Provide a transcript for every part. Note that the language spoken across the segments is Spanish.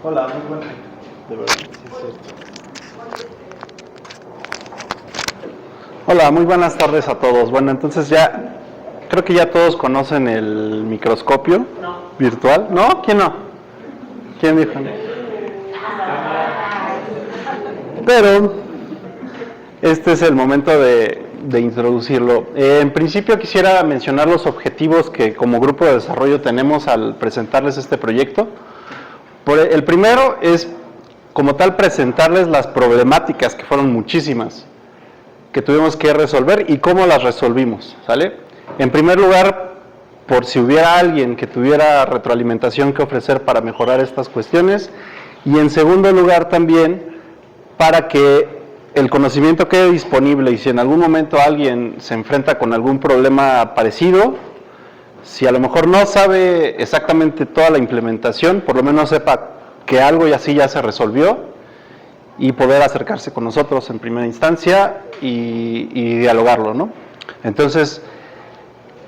Hola, muy buenas. De verdad, sí es cierto. Hola, muy buenas tardes a todos. Bueno, entonces creo que ya todos conocen el microscopio virtual. ¿No? ¿Quién no? ¿Quién dijo no? Pero este es el momento de introducirlo. En principio quisiera mencionar los objetivos que como grupo de desarrollo tenemos al presentarles este proyecto. El primero es, como tal, presentarles las problemáticas, que fueron muchísimas, que tuvimos que resolver y cómo las resolvimos, ¿sale? En primer lugar, por si hubiera alguien que tuviera retroalimentación que ofrecer para mejorar estas cuestiones, y en segundo lugar también, para que el conocimiento quede disponible y si en algún momento alguien se enfrenta con algún problema parecido, si a lo mejor no sabe exactamente toda la implementación, por lo menos sepa que algo y así ya se resolvió y poder acercarse con nosotros en primera instancia y dialogarlo, ¿no? Entonces,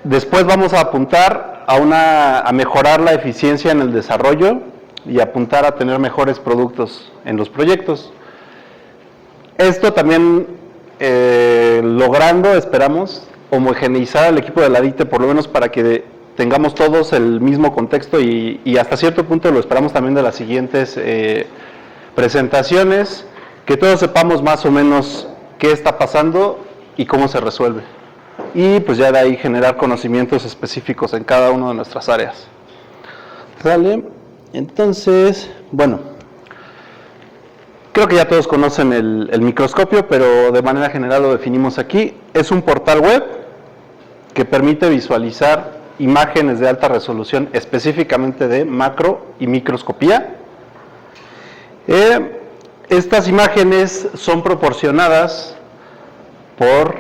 después vamos a apuntar a mejorar la eficiencia en el desarrollo y apuntar a tener mejores productos en los proyectos. Esto también logrando, esperamos, homogeneizar al equipo de la DITE, por lo menos para que tengamos todos el mismo contexto y hasta cierto punto lo esperamos también de las siguientes presentaciones, que todos sepamos más o menos qué está pasando y cómo se resuelve. Y pues ya de ahí generar conocimientos específicos en cada una de nuestras áreas. ¿Sale? Entonces, bueno, creo que ya todos conocen el microscopio, pero de manera general lo definimos aquí. Es un portal web que permite visualizar imágenes de alta resolución, específicamente de macro y microscopía. Estas imágenes son proporcionadas por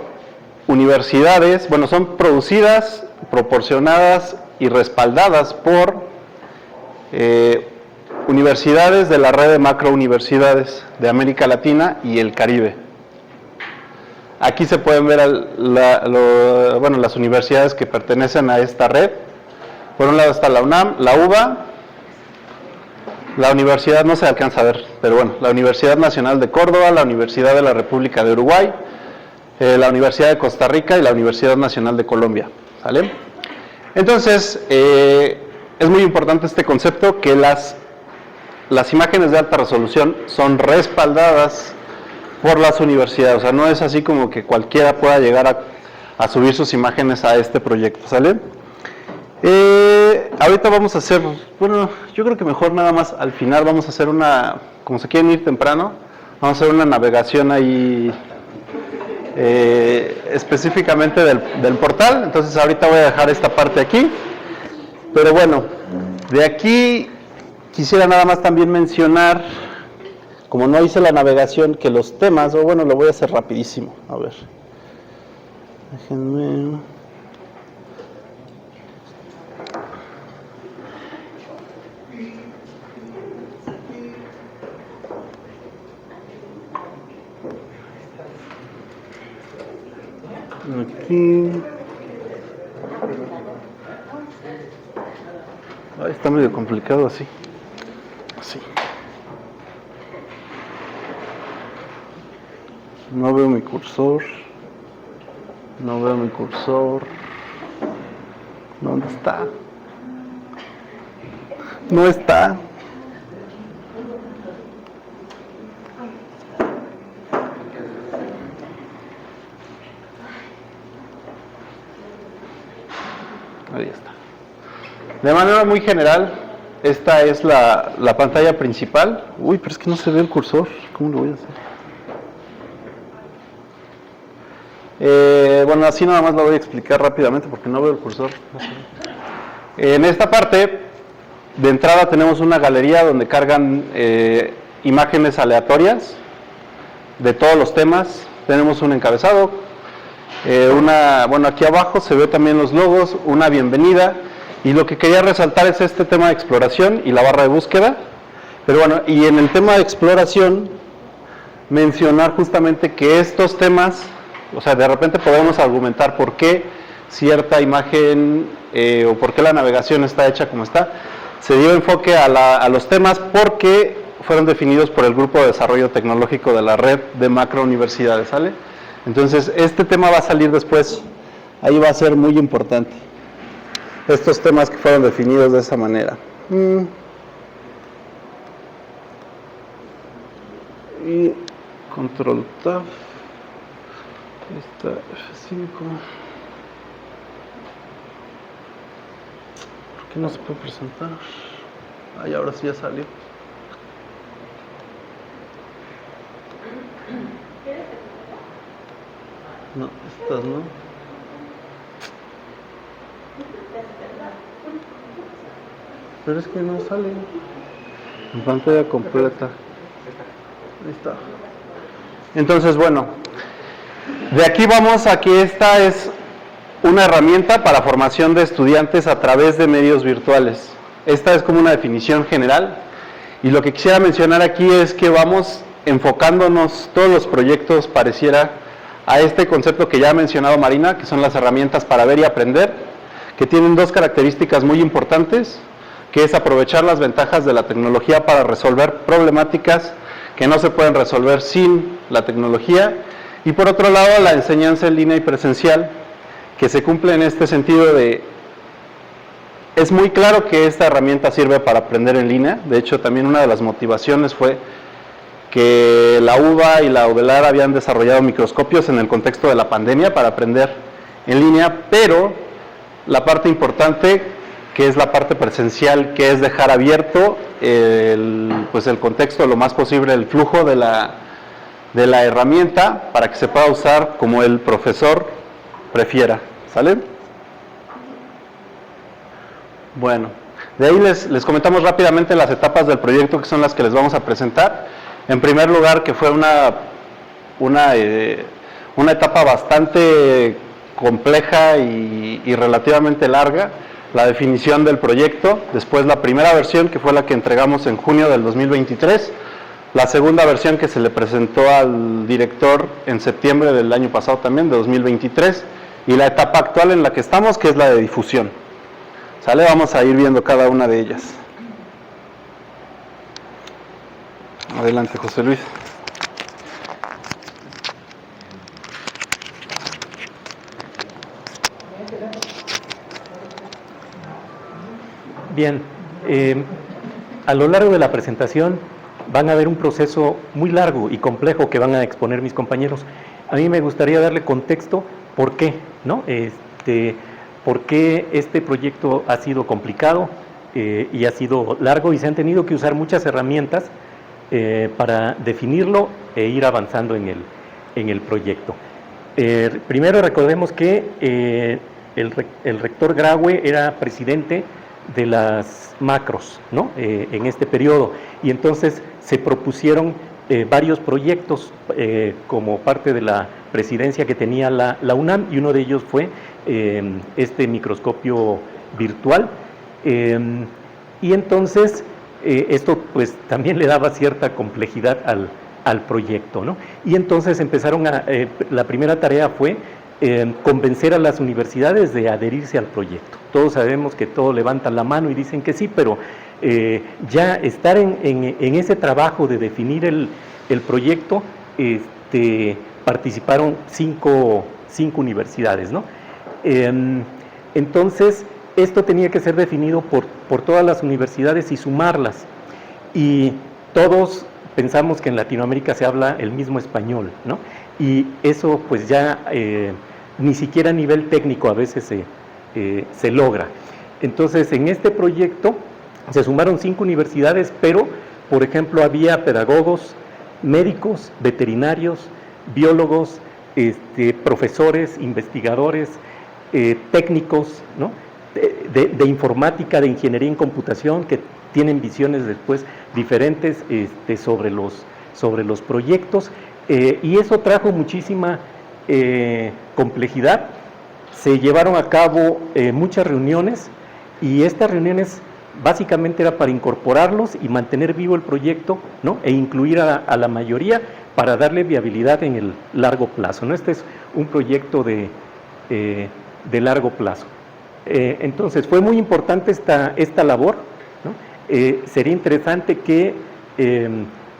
universidades, bueno, son producidas, proporcionadas y respaldadas por universidades de la red de macrouniversidades de América Latina y el Caribe. Aquí se pueden ver las universidades que pertenecen a esta red. Por un lado está la UNAM, la UBA, la universidad, no se alcanza a ver, pero bueno, la Universidad Nacional de Córdoba, la Universidad de la República de Uruguay, la Universidad de Costa Rica y la Universidad Nacional de Colombia, ¿sale? Entonces, es muy importante este concepto, que las imágenes de alta resolución son respaldadas por las universidades, o sea, no es así como que cualquiera pueda llegar a subir sus imágenes a este proyecto, ¿sale? Ahorita vamos a hacer, bueno, yo creo que mejor nada más al final vamos a hacer como se quieren ir temprano, vamos a hacer una navegación ahí específicamente del portal. Entonces ahorita voy a dejar esta parte aquí, pero bueno, de aquí quisiera nada más también mencionar, como no hice la navegación, que los temas, o bueno, lo voy a hacer rapidísimo, a ver, déjenme. Aquí. Ay, está medio complicado así. Así. No veo mi cursor. No veo mi cursor. ¿Dónde está? No está. Ahí está. De manera muy general, esta es la pantalla principal. Uy, pero es que no se ve el cursor. ¿Cómo lo voy a hacer? Bueno, así nada más lo voy a explicar rápidamente porque no veo el cursor. No sé. En esta parte, de entrada tenemos una galería donde cargan imágenes aleatorias de todos los temas. Tenemos un encabezado. Bueno, aquí abajo se ve también los logos, una bienvenida, y lo que quería resaltar es este tema de exploración y la barra de búsqueda. Pero bueno, y en el tema de exploración, mencionar justamente que estos temas, o sea, de repente podemos argumentar por qué cierta imagen o por qué la navegación está hecha como está, se dio enfoque a los temas porque fueron definidos por el Grupo de Desarrollo Tecnológico de la Red de Macrouniversidades, ¿sale? Entonces, este tema va a salir después, ahí va a ser muy importante, estos temas que fueron definidos de esa manera. Y control tab, esta F5, ¿por qué no se puede presentar? Ay, ahora sí ya salió. No, estas no. Pero es que no sale en pantalla completa. Ahí está. Entonces, bueno, de aquí vamos a que esta es una herramienta para formación de estudiantes a través de medios virtuales. Esta es como una definición general. Y lo que quisiera mencionar aquí es que vamos enfocándonos, todos los proyectos pareciera, a este concepto que ya ha mencionado Marina, que son las herramientas para ver y aprender, que tienen dos características muy importantes, que es aprovechar las ventajas de la tecnología para resolver problemáticas que no se pueden resolver sin la tecnología, y por otro lado la enseñanza en línea y presencial, que se cumple en este sentido de, es muy claro que esta herramienta sirve para aprender en línea. De hecho, también una de las motivaciones fue que la UBA y la UDELAR habían desarrollado microscopios en el contexto de la pandemia para aprender en línea, pero la parte importante, que es la parte presencial, que es dejar abierto el contexto lo más posible, el flujo de la herramienta para que se pueda usar como el profesor prefiera, ¿sale? Bueno, de ahí les comentamos rápidamente las etapas del proyecto, que son las que les vamos a presentar. En primer lugar, que fue una etapa bastante compleja y relativamente larga, la definición del proyecto, después la primera versión, que fue la que entregamos en junio del 2023, la segunda versión que se le presentó al director en septiembre del año pasado también, de 2023, y la etapa actual en la que estamos, que es la de difusión. ¿Sale? Vamos a ir viendo cada una de ellas. Adelante, José Luis. Bien, a lo largo de la presentación van a ver un proceso muy largo y complejo que van a exponer mis compañeros. A mí me gustaría darle contexto, ¿por qué? ¿No? ¿Por qué este proyecto ha sido complicado y ha sido largo y se han tenido que usar muchas herramientas para definirlo e ir avanzando en el proyecto? Primero recordemos que el rector Graue era presidente de las macros, ¿no? En este periodo, y entonces se propusieron varios proyectos como parte de la presidencia que tenía la UNAM, y uno de ellos fue este microscopio virtual, y entonces esto pues también le daba cierta complejidad al proyecto, ¿no? Y entonces empezaron la primera tarea fue convencer a las universidades de adherirse al proyecto. Todos sabemos que todos levantan la mano y dicen que sí, pero ya estar en ese trabajo de definir el proyecto, participaron cinco universidades, ¿no? Entonces, esto tenía que ser definido por todas las universidades y sumarlas. Y todos pensamos que en Latinoamérica se habla el mismo español, ¿no? Y eso pues ya ni siquiera a nivel técnico a veces se logra. Entonces, en este proyecto se sumaron 5 universidades, pero, por ejemplo, había pedagogos, médicos, veterinarios, biólogos, profesores, investigadores, técnicos, ¿no? de informática, de ingeniería en computación, que tienen visiones después diferentes sobre los proyectos, y eso trajo muchísima complejidad. Se llevaron a cabo muchas reuniones, y estas reuniones básicamente era para incorporarlos y mantener vivo el proyecto, ¿no? E incluir a la mayoría para darle viabilidad en el largo plazo, ¿no? Este es un proyecto de largo plazo. Entonces fue muy importante esta labor, ¿no? sería interesante que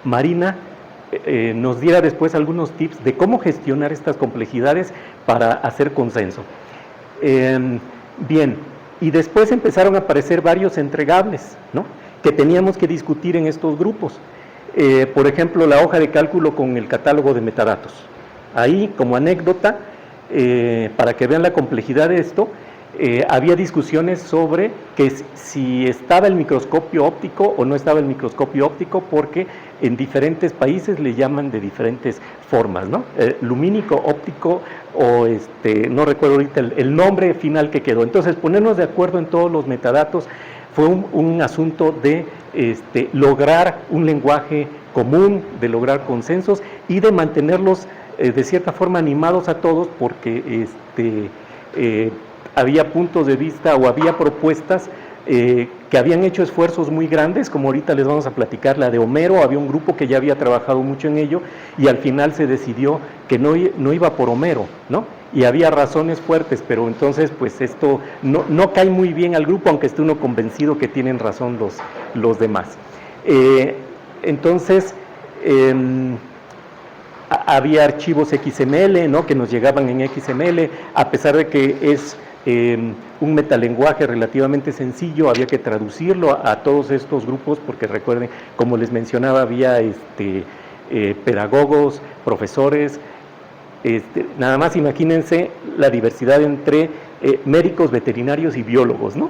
Marina nos diera después algunos tips de cómo gestionar estas complejidades para hacer consenso. Bien, y después empezaron a aparecer varios entregables, ¿no?, que teníamos que discutir en estos grupos. Por ejemplo, la hoja de cálculo con el catálogo de metadatos. Ahí, como anécdota, para que vean la complejidad de esto, había discusiones sobre que si estaba el microscopio óptico o no estaba el microscopio óptico, porque en diferentes países le llaman de diferentes formas, ¿no? Lumínico, óptico, o no recuerdo ahorita el nombre final que quedó. Entonces, ponernos de acuerdo en todos los metadatos fue un asunto de lograr un lenguaje común, de lograr consensos y de mantenerlos de cierta forma animados a todos, porque había puntos de vista o había propuestas que habían hecho esfuerzos muy grandes, como ahorita les vamos a platicar la de Homero. Había un grupo que ya había trabajado mucho en ello y al final se decidió que no iba por Homero, ¿no? Y había razones fuertes, pero entonces pues esto no cae muy bien al grupo, aunque esté uno convencido que tienen razón los demás. Entonces había archivos XML, ¿no?, que nos llegaban en XML, a pesar de que es un metalenguaje relativamente sencillo, había que traducirlo a todos estos grupos, porque recuerden, como les mencionaba, había pedagogos, profesores, nada más imagínense la diversidad entre médicos, veterinarios y biólogos, ¿no?,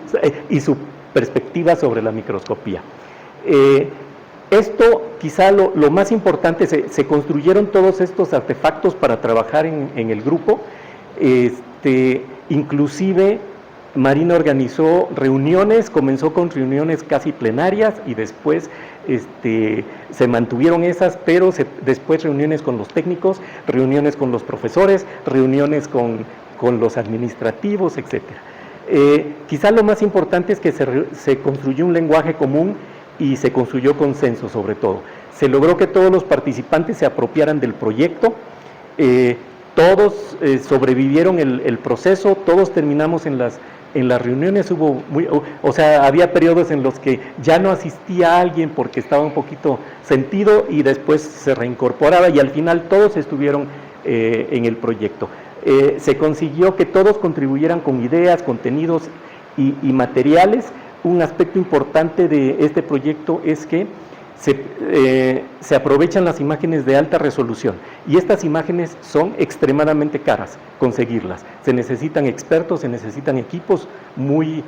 y su perspectiva sobre la microscopía. Esto, quizá lo más importante, se construyeron todos estos artefactos para trabajar en el grupo. Inclusive Marina organizó reuniones, comenzó con reuniones casi plenarias y después se mantuvieron esas, pero después reuniones con los técnicos, reuniones con los profesores, reuniones con los administrativos, etc. Quizá lo más importante es que se construyó un lenguaje común y se construyó consenso sobre todo. Se logró que todos los participantes se apropiaran del proyecto, todos sobrevivieron el proceso, todos terminamos en las reuniones. Había periodos en los que ya no asistía alguien porque estaba un poquito sentido y después se reincorporaba y al final todos estuvieron en el proyecto. Se consiguió que todos contribuyeran con ideas, contenidos y materiales. Un aspecto importante de este proyecto es que se aprovechan las imágenes de alta resolución y estas imágenes son extremadamente caras conseguirlas. Se necesitan expertos, se necesitan equipos muy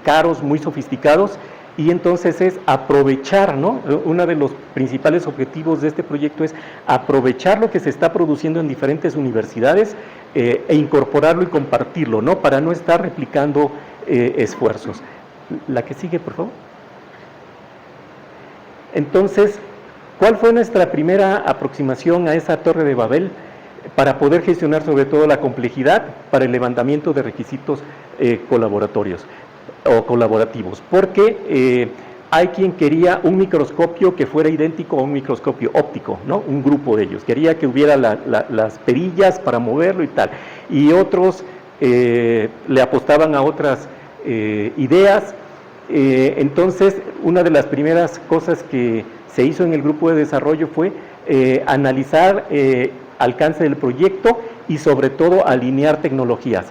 caros, muy sofisticados, y entonces es aprovechar, ¿no? Uno de los principales objetivos de este proyecto es aprovechar lo que se está produciendo en diferentes universidades e incorporarlo y compartirlo, ¿no?, para no estar replicando esfuerzos. La que sigue, por favor. Entonces, ¿cuál fue nuestra primera aproximación a esa Torre de Babel para poder gestionar sobre todo la complejidad para el levantamiento de requisitos colaboratorios o colaborativos? Porque hay quien quería un microscopio que fuera idéntico a un microscopio óptico, ¿no? Un grupo de ellos quería que hubiera las perillas para moverlo y tal, y otros le apostaban a otras ideas. Entonces, una de las primeras cosas que se hizo en el grupo de desarrollo fue analizar alcance del proyecto y sobre todo alinear tecnologías.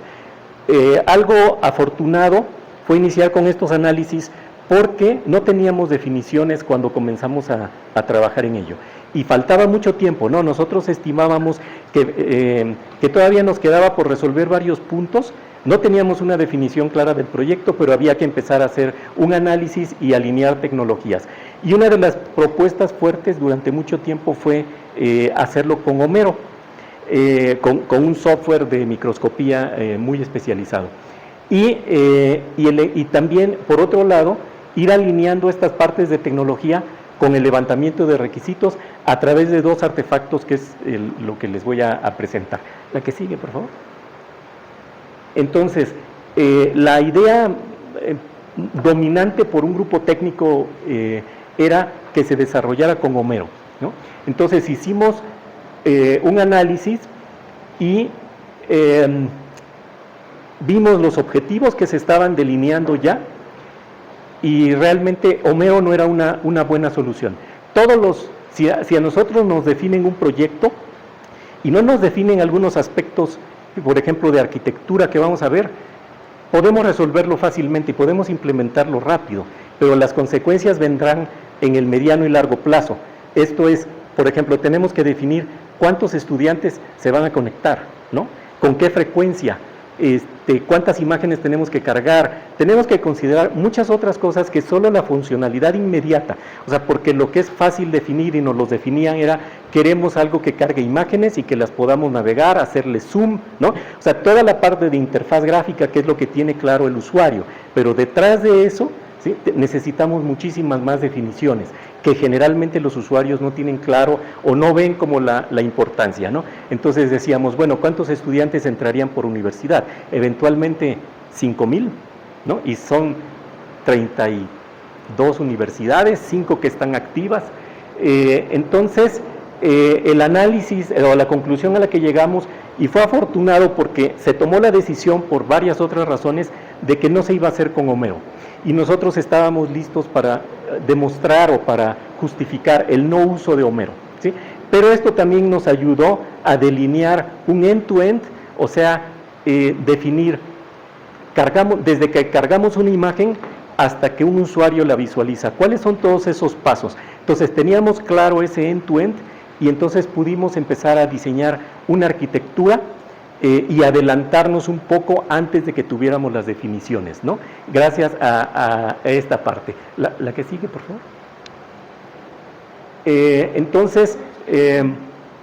Algo afortunado fue iniciar con estos análisis porque no teníamos definiciones cuando comenzamos a trabajar en ello y faltaba mucho tiempo, ¿no? Nosotros estimábamos que todavía nos quedaba por resolver varios puntos. No teníamos una definición clara del proyecto, pero había que empezar a hacer un análisis y alinear tecnologías. Y una de las propuestas fuertes durante mucho tiempo fue hacerlo con Homero, con un software de microscopía muy especializado. Y también, por otro lado, ir alineando estas partes de tecnología con el levantamiento de requisitos a través de dos artefactos, que es lo que les voy a presentar. La que sigue, por favor. Entonces, la idea dominante por un grupo técnico era que se desarrollara con Homero, ¿no? Entonces hicimos un análisis y vimos los objetivos que se estaban delineando ya y realmente Homero no era una buena solución. Si a nosotros nos definen un proyecto y no nos definen algunos aspectos, por ejemplo, de arquitectura que vamos a ver, podemos resolverlo fácilmente y podemos implementarlo rápido, pero las consecuencias vendrán en el mediano y largo plazo. Esto es, por ejemplo, tenemos que definir cuántos estudiantes se van a conectar, ¿no? ¿Con qué frecuencia? Cuántas imágenes tenemos que cargar, tenemos que considerar muchas otras cosas que solo la funcionalidad inmediata, o sea, porque lo que es fácil definir y nos los definían era, queremos algo que cargue imágenes y que las podamos navegar, hacerle zoom, ¿no? O sea, toda la parte de interfaz gráfica que es lo que tiene claro el usuario, pero detrás de eso, ¿sí?, necesitamos muchísimas más definiciones que generalmente los usuarios no tienen claro o no ven como la importancia, ¿no? Entonces decíamos, bueno, ¿cuántos estudiantes entrarían por universidad? Eventualmente 5,000, ¿no? Y son 32 universidades, 5 que están activas. Entonces, el análisis o la conclusión a la que llegamos, y fue afortunado porque se tomó la decisión por varias otras razones de que no se iba a hacer con Homero. Y nosotros estábamos listos para demostrar o para justificar el no uso de Homero, ¿sí? Pero esto también nos ayudó a delinear un end-to-end, o sea, definir, desde que cargamos una imagen hasta que un usuario la visualiza. ¿Cuáles son todos esos pasos? Entonces teníamos claro ese end-to-end y entonces pudimos empezar a diseñar una arquitectura y adelantarnos un poco antes de que tuviéramos las definiciones, ¿no? Gracias a esta parte. La que sigue, por favor. Entonces,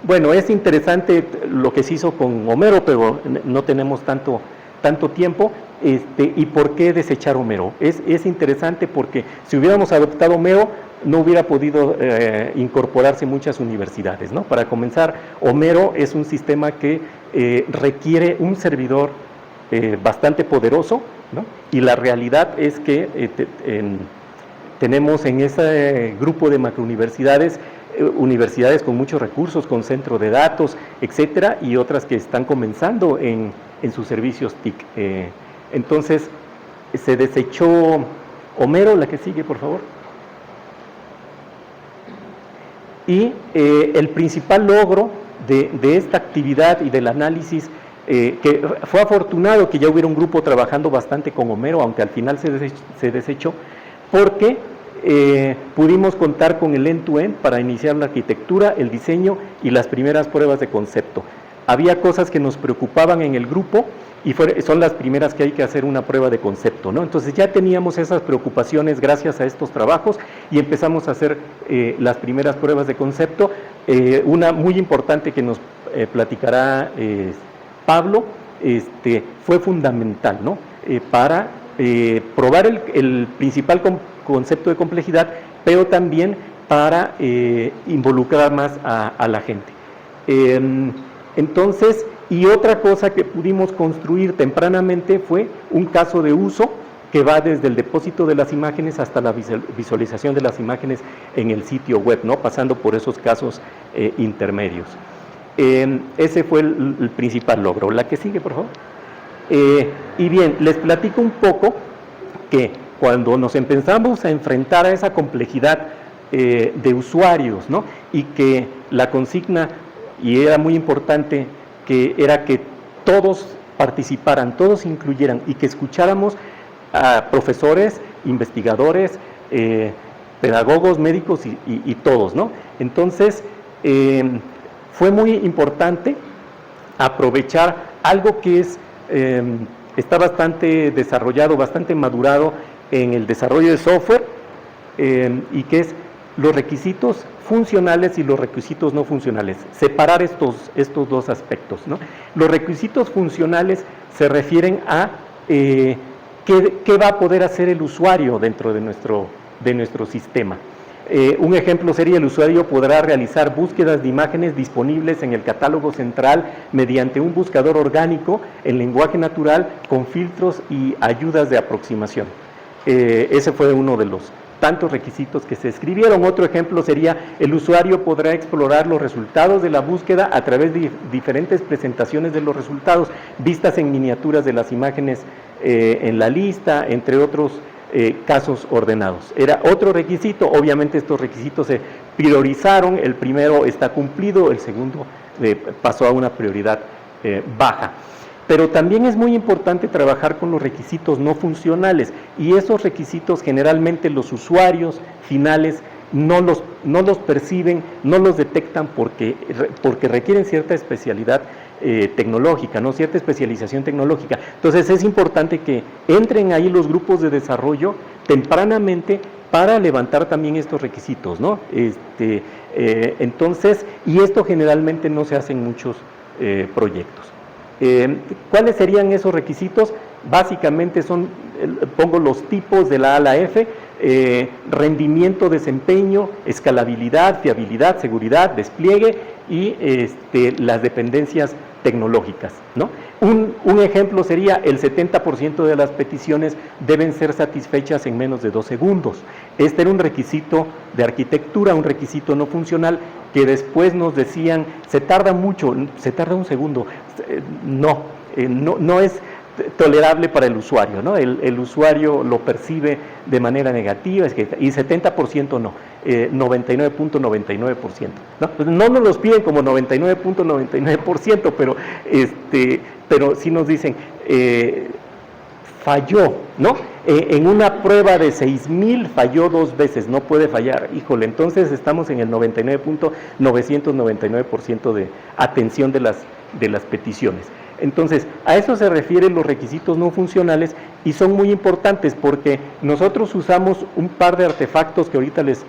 bueno, es interesante lo que se hizo con Homero, pero no tenemos tanto tiempo. ¿Y por qué desechar Homero? Es interesante porque si hubiéramos adoptado Homero, no hubiera podido incorporarse muchas universidades, ¿no? Para comenzar, Homero es un sistema que requiere un servidor bastante poderoso, ¿no? Y la realidad es que tenemos en ese grupo de macrouniversidades universidades con muchos recursos, con centro de datos, etcétera, y otras que están comenzando en sus servicios TIC. Entonces, se desechó Homero. La que sigue, por favor. Y el principal logro de esta actividad y del análisis, que fue afortunado que ya hubiera un grupo trabajando bastante con Homero, aunque al final se desechó, porque pudimos contar con el end-to-end para iniciar la arquitectura, el diseño y las primeras pruebas de concepto. Había cosas que nos preocupaban en el grupo y son las primeras que hay que hacer una prueba de concepto, ¿no? Entonces ya teníamos esas preocupaciones gracias a estos trabajos y empezamos a hacer las primeras pruebas de concepto. Una muy importante que nos platicará Pablo, fue fundamental, ¿no? Para probar el principal concepto de complejidad, pero también para involucrar más a la gente. Entonces, y otra cosa que pudimos construir tempranamente fue un caso de uso que va desde el depósito de las imágenes hasta la visualización de las imágenes en el sitio web, ¿no? Pasando por esos casos intermedios. Ese fue el principal logro. La que sigue, por favor. Y bien, les platico un poco que cuando nos empezamos a enfrentar a esa complejidad de usuarios, ¿no? Y que la consigna, y era muy importante, que era que todos participaran, todos incluyeran y que escucháramos a profesores, investigadores, pedagogos, médicos y todos, ¿no? Entonces, fue muy importante aprovechar algo que está bastante desarrollado, bastante madurado en el desarrollo de software, y que es los requisitos funcionales y los requisitos no funcionales. Separar estos dos aspectos, ¿no? Los requisitos funcionales se refieren a qué va a poder hacer el usuario dentro de nuestro sistema. Un ejemplo sería: el usuario podrá realizar búsquedas de imágenes disponibles en el catálogo central mediante un buscador orgánico en lenguaje natural con filtros y ayudas de aproximación. Ese fue uno de los tantos requisitos que se escribieron. Otro ejemplo sería: el usuario podrá explorar los resultados de la búsqueda a través de diferentes presentaciones de los resultados, vistas en miniaturas de las imágenes en la lista, entre otros casos ordenados. Era otro requisito, obviamente estos requisitos se priorizaron, el primero está cumplido, el segundo pasó a una prioridad baja. Pero también es muy importante trabajar con los requisitos no funcionales, y esos requisitos generalmente los usuarios finales no los perciben, no los detectan porque requieren cierta especialidad tecnológica, ¿no? Cierta especialización tecnológica. Entonces es importante que entren ahí los grupos de desarrollo tempranamente para levantar también estos requisitos, ¿no? Entonces, y esto generalmente no se hace en muchos proyectos. ¿Cuáles serían esos requisitos? Básicamente pongo los tipos de la A a la F: rendimiento, desempeño, escalabilidad, fiabilidad, seguridad, despliegue y las dependencias tecnológicas, ¿no? Un ejemplo sería: el 70% de las peticiones deben ser satisfechas en menos de 2 segundos. Este era un requisito de arquitectura, un requisito no funcional, que después nos decían, se tarda mucho, se tarda 1 segundo. No es tolerable para el usuario, ¿no? El usuario lo percibe de manera negativa, y 70% no, 99.99%, ¿no? Pues no nos los piden como 99.99%, pero sí nos dicen, falló, ¿no? En una prueba de 6,000 falló 2 veces, no puede fallar. Híjole, entonces estamos en el 99.999% de atención de las peticiones. Entonces, a eso se refieren los requisitos no funcionales, y son muy importantes porque nosotros usamos un par de artefactos que ahorita les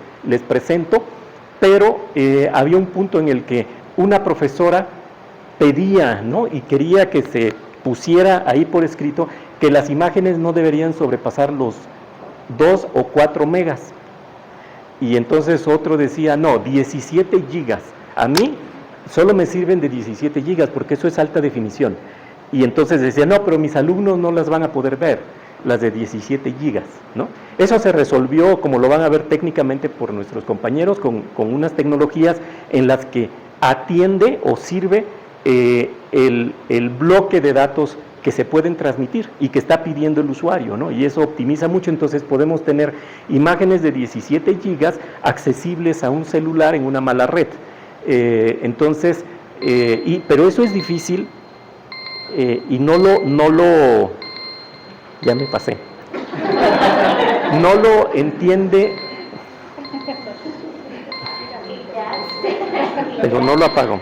presento, pero había un punto en el que una profesora pedía, ¿no? Y quería que se pusiera ahí por escrito que las imágenes no deberían sobrepasar los 2 o 4 megas. Y entonces otro decía, no, 17 gigas. A mí solo me sirven de 17 gigas porque eso es alta definición. Y entonces decía, no, pero mis alumnos no las van a poder ver, las de 17 gigas, ¿no? Eso se resolvió, como lo van a ver técnicamente por nuestros compañeros, con unas tecnologías en las que atiende o sirve el bloque de datos que se pueden transmitir y que está pidiendo el usuario, ¿no? Y eso optimiza mucho. Entonces podemos tener imágenes de 17 gigas accesibles a un celular en una mala red. Pero eso es difícil, y no lo ya me pasé, no lo entiende, pero no lo apago.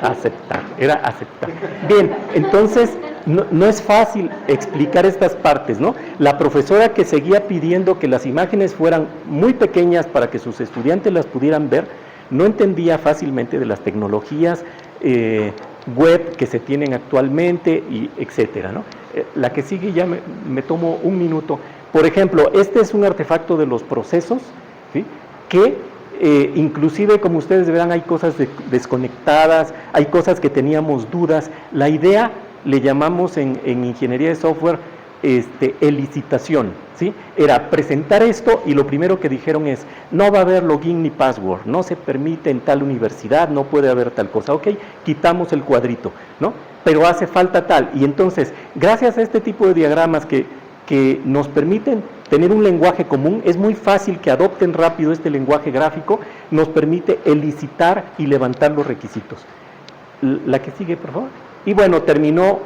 Aceptar, era aceptar. Bien, entonces no es fácil explicar estas partes, ¿no? La profesora que seguía pidiendo que las imágenes fueran muy pequeñas para que sus estudiantes las pudieran ver, no entendía fácilmente de las tecnologías web que se tienen actualmente, y etcétera, ¿no? La que sigue ya me tomo 1 minuto. Por ejemplo, este es un artefacto de los procesos, ¿sí? Que inclusive, como ustedes verán, hay cosas desconectadas, hay cosas que teníamos dudas. La idea le llamamos en ingeniería de software elicitación, ¿sí? Era presentar esto, y lo primero que dijeron es, no va a haber login ni password, no se permite en tal universidad, no puede haber tal cosa. Ok, quitamos el cuadrito, ¿no? Pero hace falta tal. Y entonces, gracias a este tipo de diagramas que nos permiten tener un lenguaje común, es muy fácil que adopten rápido este lenguaje gráfico, nos permite elicitar y levantar los requisitos. La que sigue, por favor. Y bueno, terminó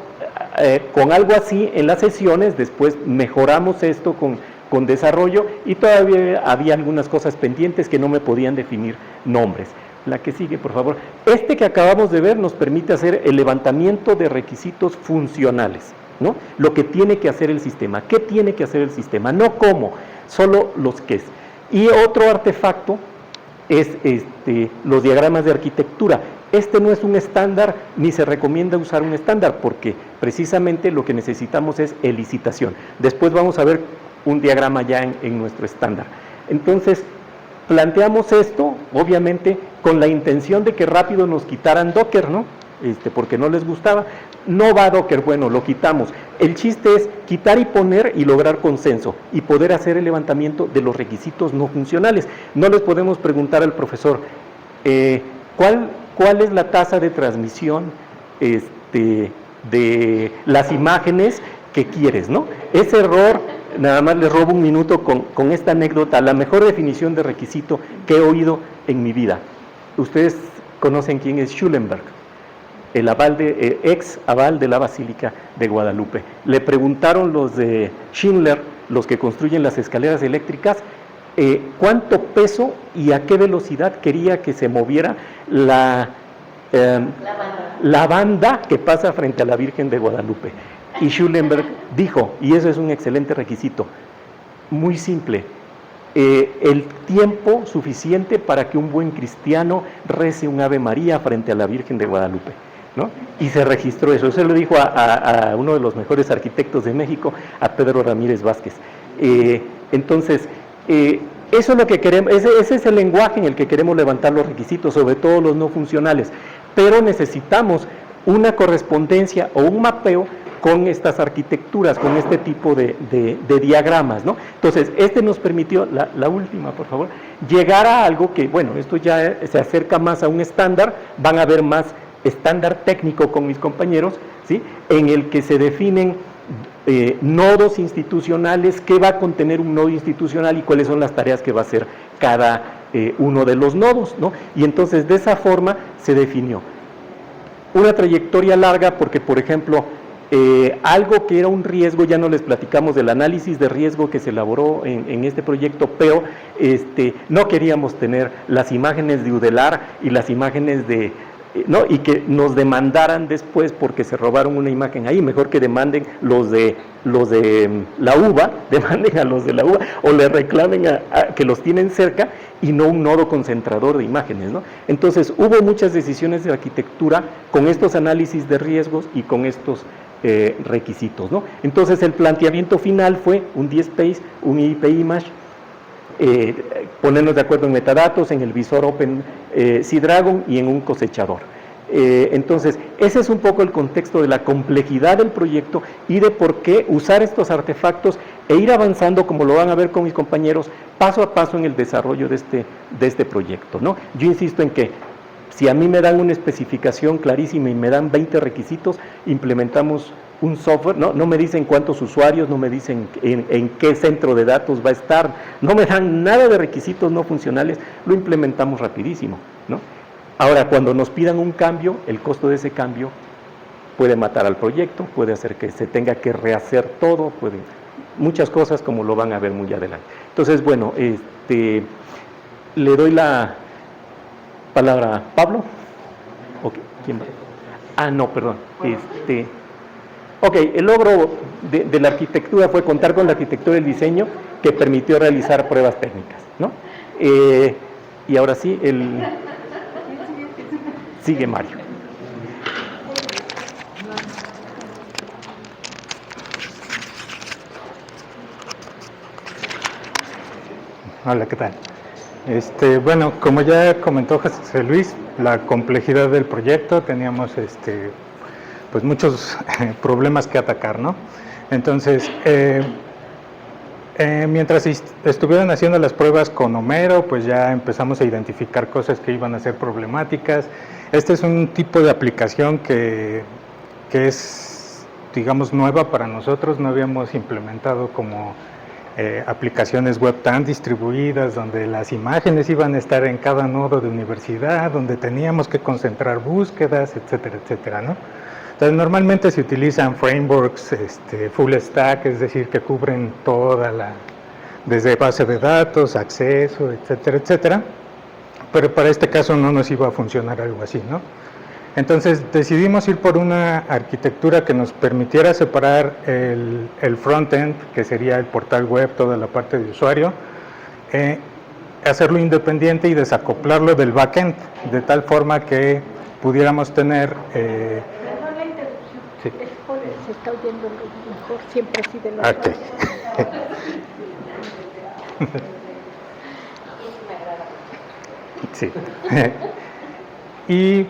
con algo así en las sesiones. Después mejoramos esto con desarrollo, y todavía había algunas cosas pendientes que no me podían definir nombres. La que sigue, por favor. Este que acabamos de ver nos permite hacer el levantamiento de requisitos funcionales, ¿no? Lo que tiene que hacer el sistema. ¿Qué tiene que hacer el sistema? No cómo, solo los qué. Y otro artefacto es los diagramas de arquitectura. Este no es un estándar, ni se recomienda usar un estándar, porque precisamente lo que necesitamos es elicitación. Después vamos a ver un diagrama ya en nuestro estándar. Entonces, planteamos esto, obviamente, con la intención de que rápido nos quitaran Docker, ¿no? Porque no les gustaba. No va Docker, bueno, lo quitamos. El chiste es quitar y poner y lograr consenso y poder hacer el levantamiento de los requisitos no funcionales. No les podemos preguntar al profesor, ¿cuál cuál es la tasa de transmisión de las imágenes que quieres, ¿no? Ese error, nada más les robo un minuto con esta anécdota, la mejor definición de requisito que he oído en mi vida. Ustedes conocen quién es Schulenberg, el ex aval de la Basílica de Guadalupe. Le preguntaron los de Schindler, los que construyen las escaleras eléctricas, cuánto peso y a qué velocidad quería que se moviera la banda que pasa frente a la Virgen de Guadalupe. Y Schulenberg dijo, y eso es un excelente requisito, muy simple, el tiempo suficiente para que un buen cristiano rece un Ave María frente a la Virgen de Guadalupe, ¿no? Y se registró eso. Eso lo dijo a uno de los mejores arquitectos de México, a Pedro Ramírez Vázquez. Entonces, eso es lo que queremos, ese es el lenguaje en el que queremos levantar los requisitos, sobre todo los no funcionales, pero necesitamos una correspondencia o un mapeo con estas arquitecturas, con este tipo de diagramas, ¿no? Entonces, nos permitió, la última, por favor, llegar a algo que, bueno, esto ya se acerca más a un estándar, van a ver más estándar técnico con mis compañeros, ¿sí? En el que se definen nodos institucionales, qué va a contener un nodo institucional y cuáles son las tareas que va a hacer cada uno de los nodos, ¿no? Y entonces, de esa forma se definió una trayectoria larga, porque, por ejemplo, algo que era un riesgo, ya no les platicamos del análisis de riesgo que se elaboró en este proyecto, pero no queríamos tener las imágenes de Udelar y las imágenes de, ¿no? Y que nos demandaran después porque se robaron una imagen ahí, mejor que demanden los de la UBA, demanden a los de la UBA o le reclamen a que los tienen cerca y no un nodo concentrador de imágenes, ¿no? Entonces hubo muchas decisiones de arquitectura con estos análisis de riesgos y con estos requisitos, ¿no? Entonces el planteamiento final fue un DSpace, un IP Image, ponernos de acuerdo en metadatos, en el visor Open Sea Dragon y en un cosechador. Entonces, ese es un poco el contexto de la complejidad del proyecto y de por qué usar estos artefactos e ir avanzando, como lo van a ver con mis compañeros, paso a paso en el desarrollo de este proyecto, ¿no? Yo insisto en que si a mí me dan una especificación clarísima y me dan 20 requisitos, implementamos un software, no me dicen cuántos usuarios, no me dicen en qué centro de datos va a estar, no me dan nada de requisitos no funcionales, lo implementamos rapidísimo, ¿no? Ahora, cuando nos pidan un cambio, el costo de ese cambio puede matar al proyecto, puede hacer que se tenga que rehacer todo, muchas cosas como lo van a ver muy adelante. Entonces, bueno, le doy la palabra a Pablo. Okay, ¿quién va? Ah, no, perdón. Ok, el logro de la arquitectura fue contar con la arquitectura y el diseño que permitió realizar pruebas técnicas, ¿no? Y ahora sí, sigue Mario. Hola, ¿qué tal? Bueno, como ya comentó José Luis, la complejidad del proyecto, teníamos pues muchos problemas que atacar, ¿no? Entonces, mientras estuvieron haciendo las pruebas con Homero, pues ya empezamos a identificar cosas que iban a ser problemáticas. Este es un tipo de aplicación que es, digamos, nueva para nosotros, no habíamos implementado como aplicaciones web tan distribuidas, donde las imágenes iban a estar en cada nodo de universidad, donde teníamos que concentrar búsquedas, etcétera, etcétera, ¿no? Entonces, normalmente se utilizan frameworks full stack, es decir, que cubren desde base de datos, acceso, etcétera, etcétera, pero para este caso no nos iba a funcionar algo así, ¿no? Entonces decidimos ir por una arquitectura que nos permitiera separar el front-end, que sería el portal web, toda la parte de usuario, hacerlo independiente y desacoplarlo del back-end, de tal forma que pudiéramos tener... Perdón la interrupción, sí. Se está oyendo mejor, siempre así de la Okay. Sí. Y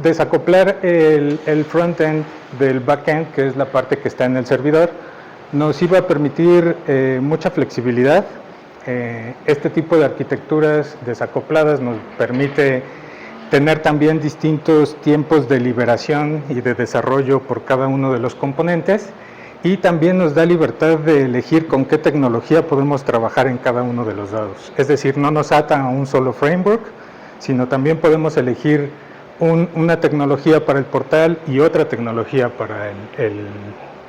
desacoplar el front-end del back-end, que es la parte que está en el servidor, nos iba a permitir mucha flexibilidad. Este tipo de arquitecturas desacopladas nos permite tener también distintos tiempos de liberación y de desarrollo por cada uno de los componentes, y también nos da libertad de elegir con qué tecnología podemos trabajar en cada uno de los dados. Es decir, no nos ata a un solo framework, sino también podemos elegir una tecnología para el portal y otra tecnología para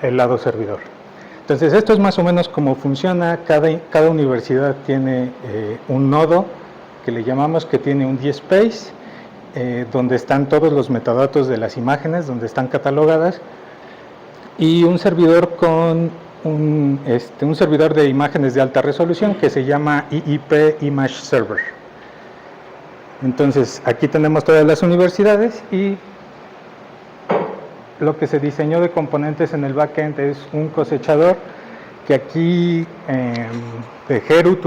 el lado servidor. Entonces, esto es más o menos cómo funciona. Cada universidad tiene un nodo que le llamamos, que tiene un DSpace, donde están todos los metadatos de las imágenes, donde están catalogadas, y un servidor con un servidor de imágenes de alta resolución que se llama IIP Image Server. Entonces, aquí tenemos todas las universidades, y lo que se diseñó de componentes en el backend es un cosechador que aquí de Heru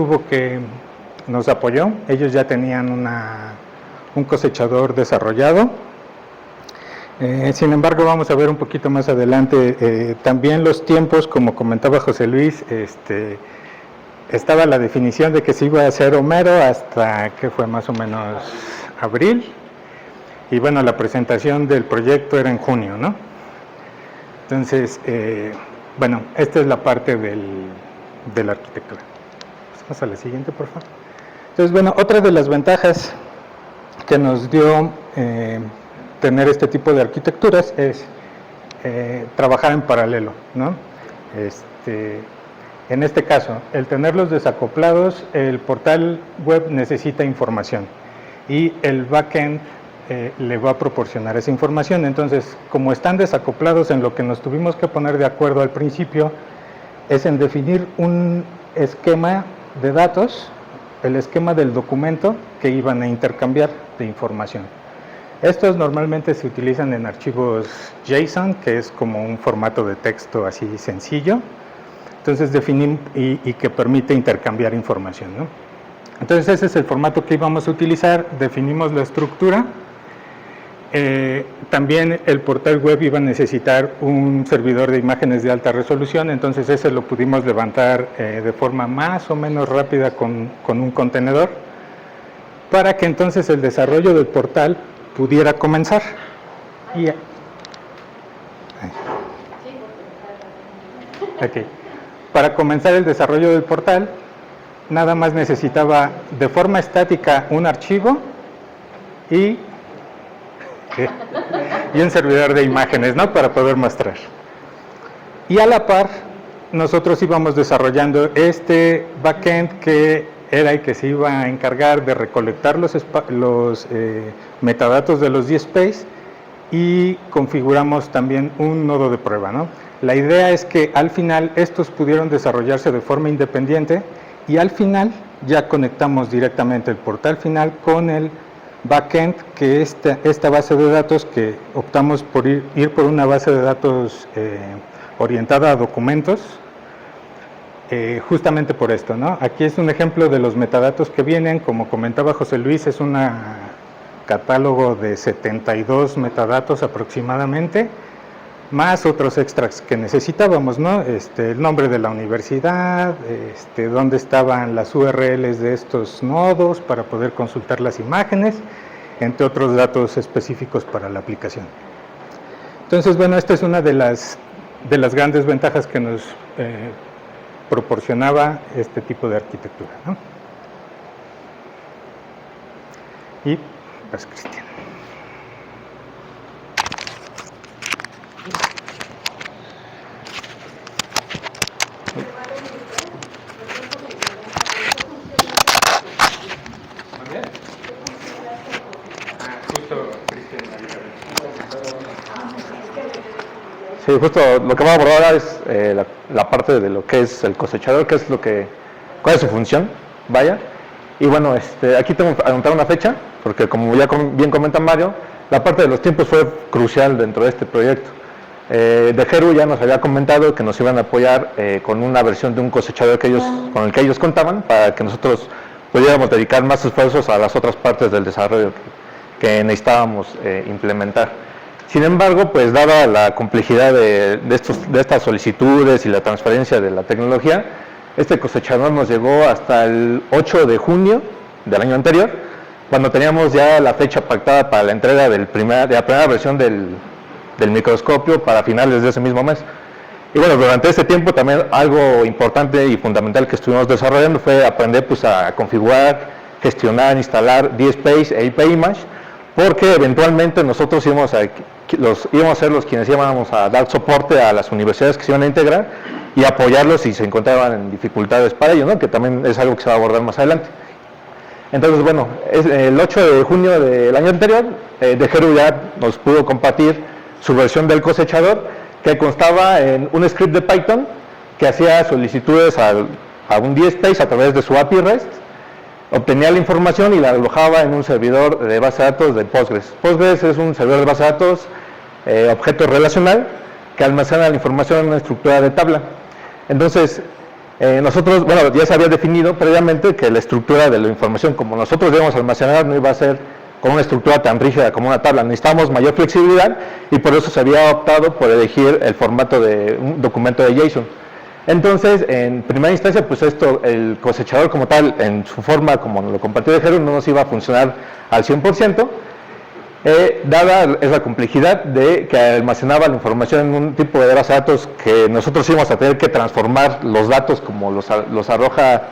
nos apoyó. Ellos ya tenían un cosechador desarrollado. Sin embargo, vamos a ver un poquito más adelante también los tiempos, como comentaba José Luis. Estaba la definición de que se iba a hacer Homero hasta que fue más o menos abril, y bueno, la presentación del proyecto era en junio, ¿no? Entonces, bueno, esta es la parte de la arquitectura. Pasamos a la siguiente, por favor. Entonces, bueno, otra de las ventajas que nos dio tener este tipo de arquitecturas es trabajar en paralelo, ¿no? En este caso, el tenerlos desacoplados, el portal web necesita información y el backend le va a proporcionar esa información. Entonces, como están desacoplados, en lo que nos tuvimos que poner de acuerdo al principio es en definir un esquema de datos, el esquema del documento que iban a intercambiar de información. Estos normalmente se utilizan en archivos JSON, que es como un formato de texto así sencillo. Entonces definimos y que permite intercambiar información, ¿no? Entonces ese es el formato que íbamos a utilizar. Definimos la estructura. También el portal web iba a necesitar un servidor de imágenes de alta resolución, entonces ese lo pudimos levantar de forma más o menos rápida con un contenedor, para que entonces el desarrollo del portal pudiera comenzar. Okay. Para comenzar el desarrollo del portal, nada más necesitaba de forma estática un archivo y un servidor de imágenes, ¿no?, para poder mostrar. Y a la par, nosotros íbamos desarrollando este backend que era el que se iba a encargar de recolectar los metadatos de los DSpace, y configuramos también un nodo de prueba, ¿no? La idea es que al final estos pudieron desarrollarse de forma independiente, y al final ya conectamos directamente el portal final con el backend, que esta base de datos, que optamos por ir por una base de datos orientada a documentos, justamente por esto, ¿no? Aquí es un ejemplo de los metadatos que vienen. Como comentaba José Luis, es un catálogo de 72 metadatos aproximadamente, más otros extras que necesitábamos, ¿no? El nombre de la universidad, dónde estaban las URLs de estos nodos para poder consultar las imágenes, entre otros datos específicos para la aplicación. Entonces, bueno, esta es una de las grandes ventajas que nos proporcionaba este tipo de arquitectura, ¿no? Y pues Cristian. Sí, justo lo que vamos a abordar ahora es la parte de lo que es el cosechador, qué es cuál es su función, vaya. Y bueno, aquí tengo que anotar una fecha, porque como ya bien comenta Mario, la parte de los tiempos fue crucial dentro de este proyecto. De Heru ya nos había comentado que nos iban a apoyar con una versión de un cosechador con el que ellos contaban, para que nosotros pudiéramos dedicar más esfuerzos a las otras partes del desarrollo que necesitábamos implementar. Sin embargo, pues dada la complejidad de estas solicitudes y la transferencia de la tecnología, este cosechador nos llegó hasta el 8 de junio del año anterior, cuando teníamos ya la fecha pactada para la entrega de la primera versión del microscopio para finales de ese mismo mes. Y bueno, durante este tiempo también algo importante y fundamental que estuvimos desarrollando fue aprender pues, a configurar, gestionar, instalar DSpace e IPimage, porque eventualmente nosotros íbamos a ser los quienes íbamos a dar soporte a las universidades que se iban a integrar y apoyarlos si se encontraban en dificultades para ello, ¿no? Que también es algo que se va a abordar más adelante. Entonces, bueno, el 8 de junio del año anterior, Dejero ya nos pudo compartir su versión del cosechador, que constaba en un script de Python que hacía solicitudes a un DSpace a través de su API REST, obtenía la información y la alojaba en un servidor de base de datos de Postgres. Postgres es un servidor de base de datos, objeto relacional, que almacena la información en una estructura de tabla. Entonces, nosotros, bueno, ya se había definido previamente que la estructura de la información, como nosotros debemos almacenar, no iba a ser con una estructura tan rígida como una tabla. Necesitábamos mayor flexibilidad y por eso se había optado por elegir el formato de un documento de JSON. Entonces, en primera instancia, pues el cosechador como tal, en su forma como lo compartió Dejero, no nos iba a funcionar al 100%, dada esa complejidad de que almacenaba la información en un tipo de base de datos que nosotros íbamos a tener que transformar los datos como los arroja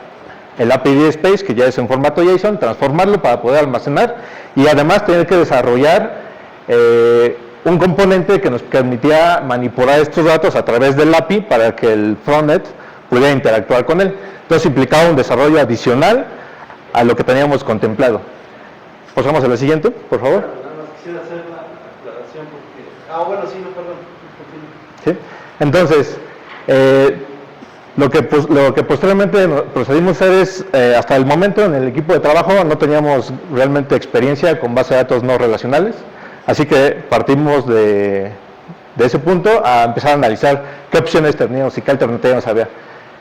el API DSpace, que ya es en formato JSON, transformarlo para poder almacenar y además tener que desarrollar un componente que nos permitía manipular estos datos a través del API para que el frontend pudiera interactuar con él. Entonces implicaba un desarrollo adicional a lo que teníamos contemplado. Pasamos a la siguiente, por favor. Quisiera hacer una aclaración porque... bueno, sí, no, perdón. ¿Sí? Entonces, lo que posteriormente procedimos a hacer es, hasta el momento en el equipo de trabajo no teníamos realmente experiencia con bases de datos no relacionales, así que partimos de ese punto a empezar a analizar qué opciones teníamos y qué alternativas había.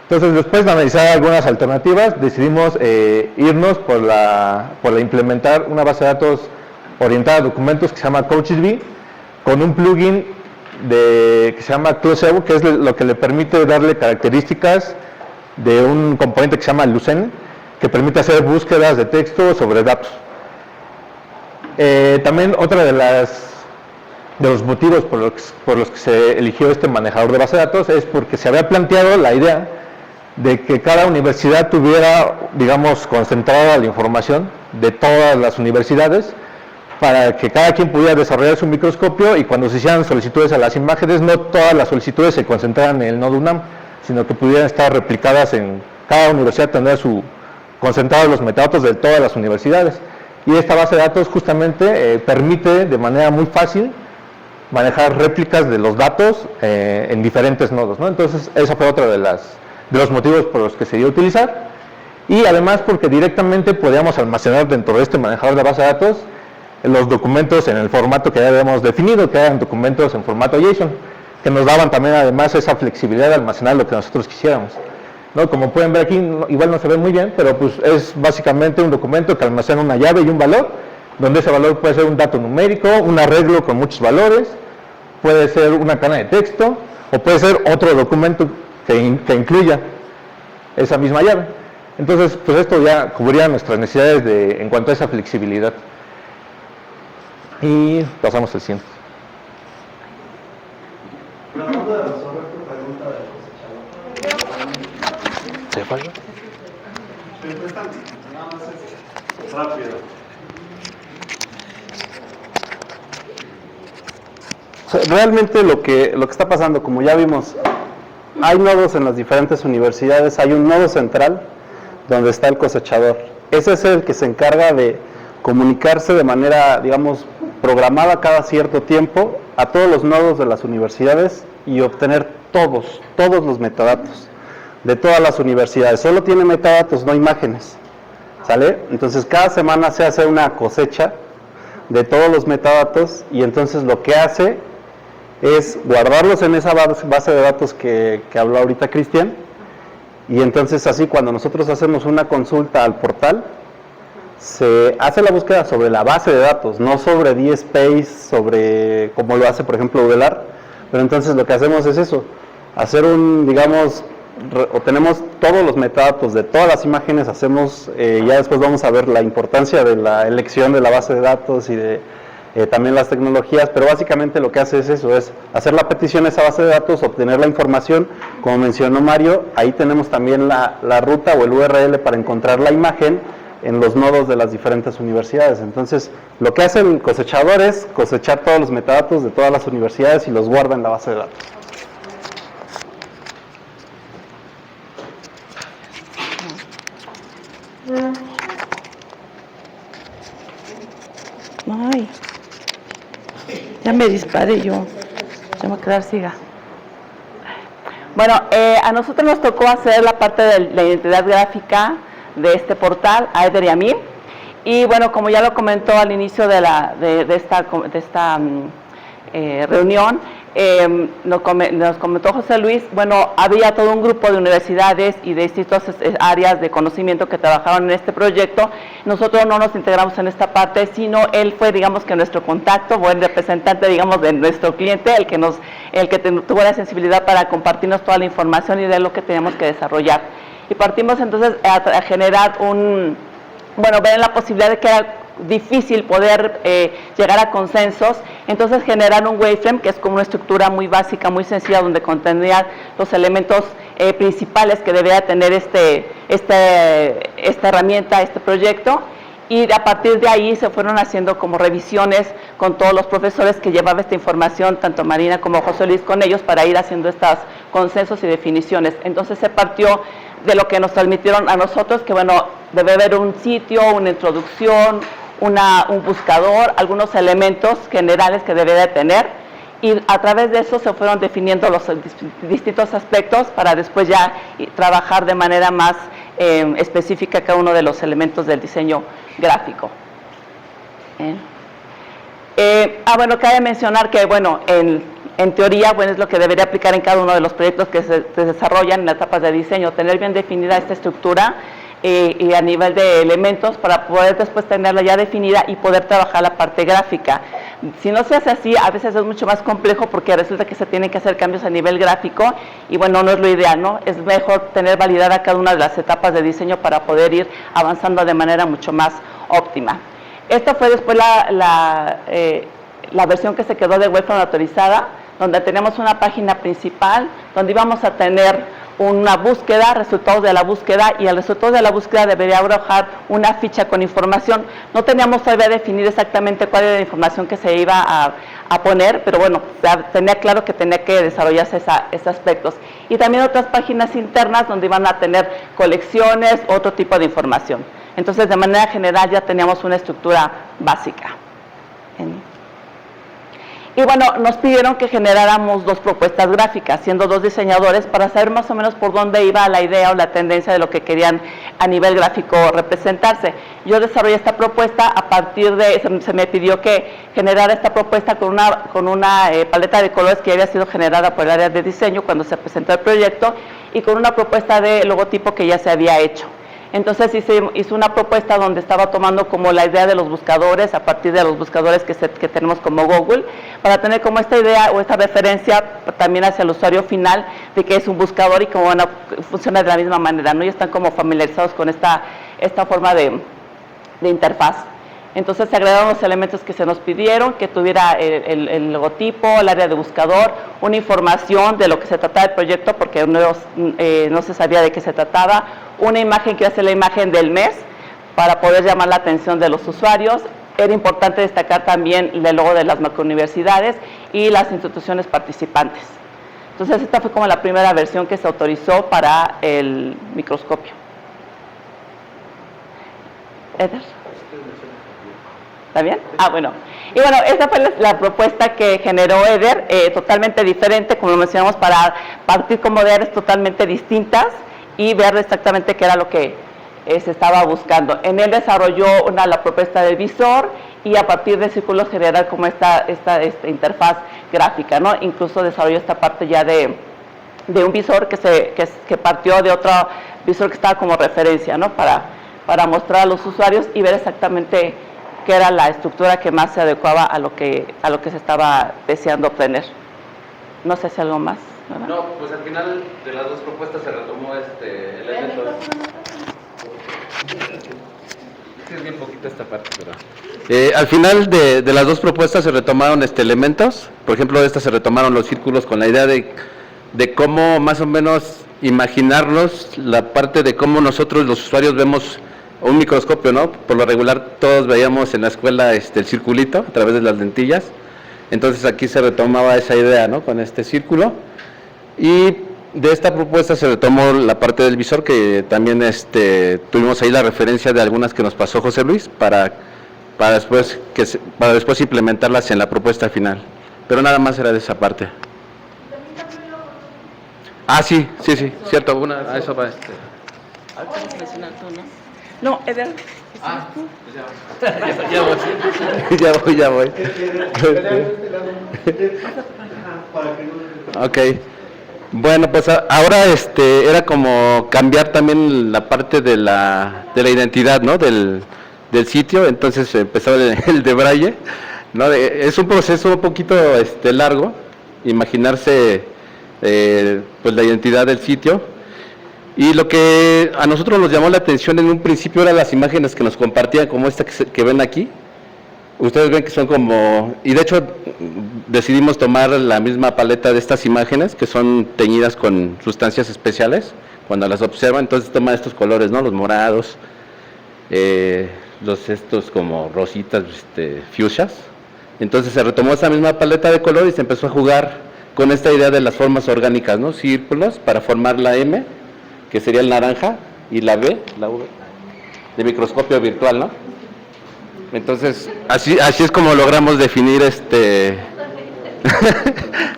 Entonces, después de analizar algunas alternativas, decidimos irnos por implementar una base de datos orientada a documentos que se llama CouchesB, con un plugin que se llama Closeo, que es lo que le permite darle características de un componente que se llama Lucene, que permite hacer búsquedas de texto sobre datos. También otra de los motivos por los que se eligió este manejador de base de datos es porque se había planteado la idea de que cada universidad tuviera, digamos, concentrada la información de todas las universidades, para que cada quien pudiera desarrollar su microscopio y cuando se hicieran solicitudes a las imágenes, no todas las solicitudes se concentraran en el nodo UNAM, sino que pudieran estar replicadas en cada universidad, tener concentrados los metadatos de todas las universidades. Y esta base de datos justamente permite de manera muy fácil manejar réplicas de los datos en diferentes nodos, ¿no? Entonces, esa fue otra de los motivos por los que se dio a utilizar. Y además porque directamente podíamos almacenar dentro de este manejador de base de datos los documentos en el formato que ya habíamos definido, que eran documentos en formato JSON, que nos daban también además esa flexibilidad de almacenar lo que nosotros quisiéramos, ¿no? Como pueden ver aquí, igual no se ve muy bien, pero pues es básicamente un documento que almacena una llave y un valor, donde ese valor puede ser un dato numérico, un arreglo con muchos valores, puede ser una cadena de texto, o puede ser otro documento que incluya esa misma llave. Entonces, pues esto ya cubría nuestras necesidades en cuanto a esa flexibilidad. Y pasamos al siguiente. Tratando de resolver tu pregunta del cosechador. ¿Se falla? Nada más es rápido. O sea, realmente lo que está pasando, como ya vimos, hay nodos en las diferentes universidades, hay un nodo central donde está el cosechador. Ese es el que se encarga de comunicarse de manera, digamos, programada cada cierto tiempo a todos los nodos de las universidades y obtener todos los metadatos de todas las universidades. Solo tiene metadatos, no imágenes, ¿sale? Entonces cada semana se hace una cosecha de todos los metadatos y entonces lo que hace es guardarlos en esa base de datos que habló ahorita Cristian, y entonces así cuando nosotros hacemos una consulta al portal, se hace la búsqueda sobre la base de datos, no sobre DSpace, sobre como lo hace por ejemplo Udelar, pero entonces lo que hacemos es eso, hacer digamos, obtenemos todos los metadatos de todas las imágenes, hacemos, ya después vamos a ver la importancia de la elección de la base de datos y de también las tecnologías, pero básicamente lo que hace es eso, es hacer la petición a esa base de datos, obtener la información, como mencionó Mario, ahí tenemos también la ruta o el URL para encontrar la imagen en los nodos de las diferentes universidades. Entonces, lo que hace el cosechador es cosechar todos los metadatos de todas las universidades y los guarda en la base de datos. Ay, ya me disparé yo. Ya me voy a quedar ciega. Bueno, a nosotros nos tocó hacer la parte de la identidad gráfica de este portal, a Eder y a mí. Y bueno, como ya lo comentó al inicio de esta reunión, nos comentó José Luis, bueno, había todo un grupo de universidades y de distintas áreas de conocimiento que trabajaron en este proyecto. Nosotros no nos integramos en esta parte, sino él fue, digamos, que nuestro contacto, o el representante, digamos, de nuestro cliente, el que tuvo la sensibilidad para compartirnos toda la información y de lo que teníamos que desarrollar. Y partimos entonces a generar ver la posibilidad de que era difícil poder llegar a consensos, entonces generar un wireframe que es como una estructura muy básica, muy sencilla, donde contenía los elementos principales que debería tener esta herramienta, este proyecto, y a partir de ahí se fueron haciendo como revisiones con todos los profesores que llevaban esta información, tanto Marina como José Luis con ellos, para ir haciendo estos consensos y definiciones. Entonces se partió de lo que nos transmitieron a nosotros, que bueno, debe haber un sitio, una introducción, un buscador, algunos elementos generales que debería de tener, y a través de eso se fueron definiendo los distintos aspectos para después ya trabajar de manera más específica cada uno de los elementos del diseño gráfico. Bueno, cabe mencionar que bueno, en teoría, bueno, es lo que debería aplicar en cada uno de los proyectos que se desarrollan en etapas de diseño, tener bien definida esta estructura y a nivel de elementos para poder después tenerla ya definida y poder trabajar la parte gráfica. Si no se hace así, a veces es mucho más complejo porque resulta que se tienen que hacer cambios a nivel gráfico y bueno, no es lo ideal, ¿no? Es mejor tener validada cada una de las etapas de diseño para poder ir avanzando de manera mucho más óptima. Esta fue después la versión que se quedó de wireframe autorizada, donde tenemos una página principal, donde íbamos a tener una búsqueda, resultados de la búsqueda, y el resultado de la búsqueda debería arrojar una ficha con información. No teníamos todavía definido exactamente cuál era la información que se iba a poner, pero bueno, tenía claro que tenía que desarrollarse esos aspectos. Y también otras páginas internas donde iban a tener colecciones, otro tipo de información. Entonces, de manera general ya teníamos una estructura básica. Y bueno, nos pidieron que generáramos 2 propuestas gráficas, siendo 2 diseñadores, para saber más o menos por dónde iba la idea o la tendencia de lo que querían a nivel gráfico representarse. Yo desarrollé esta propuesta a partir de, se me pidió que generara esta propuesta con una paleta de colores que había sido generada por el área de diseño cuando se presentó el proyecto, y con una propuesta de logotipo que ya se había hecho. Entonces hizo una propuesta donde estaba tomando como la idea de los buscadores, a partir de los buscadores que tenemos como Google, para tener como esta idea o esta referencia también hacia el usuario final de que es un buscador y cómo funciona de la misma manera, ¿no? Ya están como familiarizados con esta forma de interfaz. Entonces se agregaron los elementos que se nos pidieron, que tuviera el logotipo, el área de buscador, una información de lo que se trataba el proyecto, porque no se sabía de qué se trataba, una imagen que iba a ser la imagen del mes, para poder llamar la atención de los usuarios. Era importante destacar también el logo de las macrouniversidades y las instituciones participantes. Entonces esta fue como la primera versión que se autorizó para el microscopio. ¿Eder? ¿Está bien? Bueno. Y bueno, esta fue la propuesta que generó Eder, totalmente diferente, como lo mencionamos, para partir como de áreas totalmente distintas y ver exactamente qué era lo que se estaba buscando. En él desarrolló la propuesta del visor y a partir de círculos generar como esta interfaz gráfica, ¿no? Incluso desarrolló esta parte ya de un visor que partió de otro visor que estaba como referencia, ¿no? Para mostrar a los usuarios y ver exactamente qué era la estructura que más se adecuaba a lo que se estaba deseando obtener. No sé si algo más. ¿verdad? No, pues al final de las dos propuestas se retomó el elemento. Es bien poquita esta parte, pero... al final de las dos propuestas se retomaron elementos. Por ejemplo, de estas se retomaron los círculos con la idea de cómo más o menos imaginarnos la parte de cómo nosotros los usuarios vemos un microscopio, ¿no? Por lo regular todos veíamos en la escuela el circulito a través de las lentillas. Entonces aquí se retomaba esa idea, ¿no? Con este círculo. Y de esta propuesta se retomó la parte del visor, que también tuvimos ahí la referencia de algunas que nos pasó José Luis para después implementarlas en la propuesta final. Pero nada más era de esa parte. Ah, sí, cierto, a eso va No, Eder. Ya voy. Ok. Bueno, pues ahora era como cambiar también la parte de la identidad, ¿no? Del sitio. Entonces empezó el de Braille, ¿no? Es un proceso un poquito largo, imaginarse pues la identidad del sitio. Y lo que a nosotros nos llamó la atención en un principio eran las imágenes que nos compartían, como esta que ven aquí. Ustedes ven que son como... Y de hecho decidimos tomar la misma paleta de estas imágenes, que son teñidas con sustancias especiales, cuando las observan. Entonces toman estos colores, ¿no? Los morados, estos como rositas, fuchsias. Entonces se retomó esa misma paleta de color y se empezó a jugar con esta idea de las formas orgánicas, ¿no? Círculos para formar la M, que sería el naranja, y la V, la V, de microscopio virtual, ¿no? Entonces, así es como logramos definir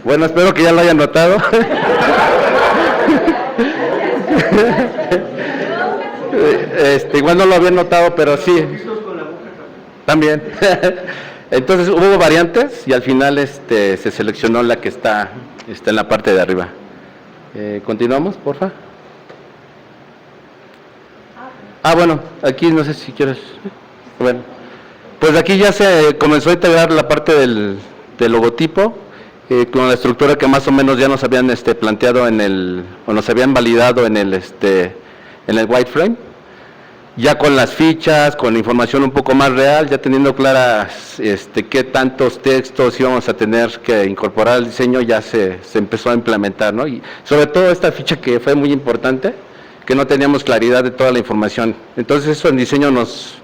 Bueno, espero que ya lo hayan notado. Igual no lo habían notado, pero sí. También. Entonces hubo variantes y al final se seleccionó la que está en la parte de arriba. Continuamos, porfa. Bueno, aquí no sé si quieres. Bueno, pues aquí ya se comenzó a integrar la parte del logotipo, con la estructura que más o menos ya nos habían planteado o nos habían validado en el wireframe, ya con las fichas, con información un poco más real, ya teniendo claras qué tantos textos íbamos a tener que incorporar al diseño, ya se empezó a implementar, ¿no? Y sobre todo esta ficha que fue muy importante, que no teníamos claridad de toda la información. Entonces eso en diseño nos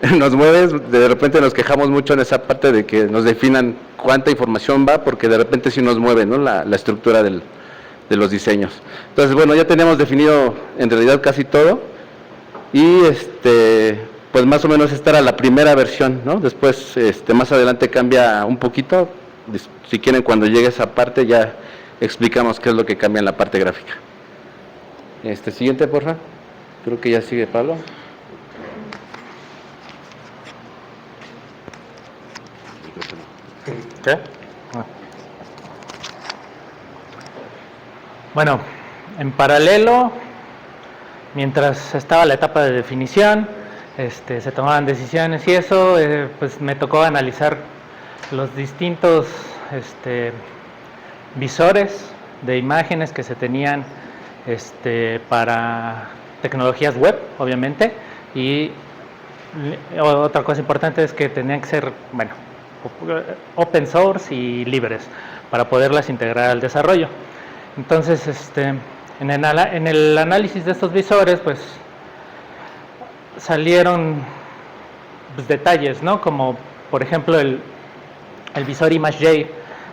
mueve, de repente nos quejamos mucho en esa parte de que nos definan cuánta información va, porque de repente sí nos mueve, ¿no? la estructura de los diseños. Entonces, bueno, ya teníamos definido en realidad casi todo, y pues más o menos esta era la primera versión, ¿no? Después, más adelante cambia un poquito. Si quieren, cuando llegue esa parte ya explicamos qué es lo que cambia en la parte gráfica. Siguiente, porfa. Creo que ya sigue Pablo. ¿Qué? Bueno, en paralelo, mientras estaba la etapa de definición, se tomaban decisiones y eso, pues me tocó analizar los distintos visores de imágenes que se tenían para tecnologías web, obviamente, y otra cosa importante es que tenían que ser, bueno, open source y libres para poderlas integrar al desarrollo. Entonces, en el análisis de estos visores, pues salieron pues, detalles, ¿no? Como por ejemplo el visor ImageJ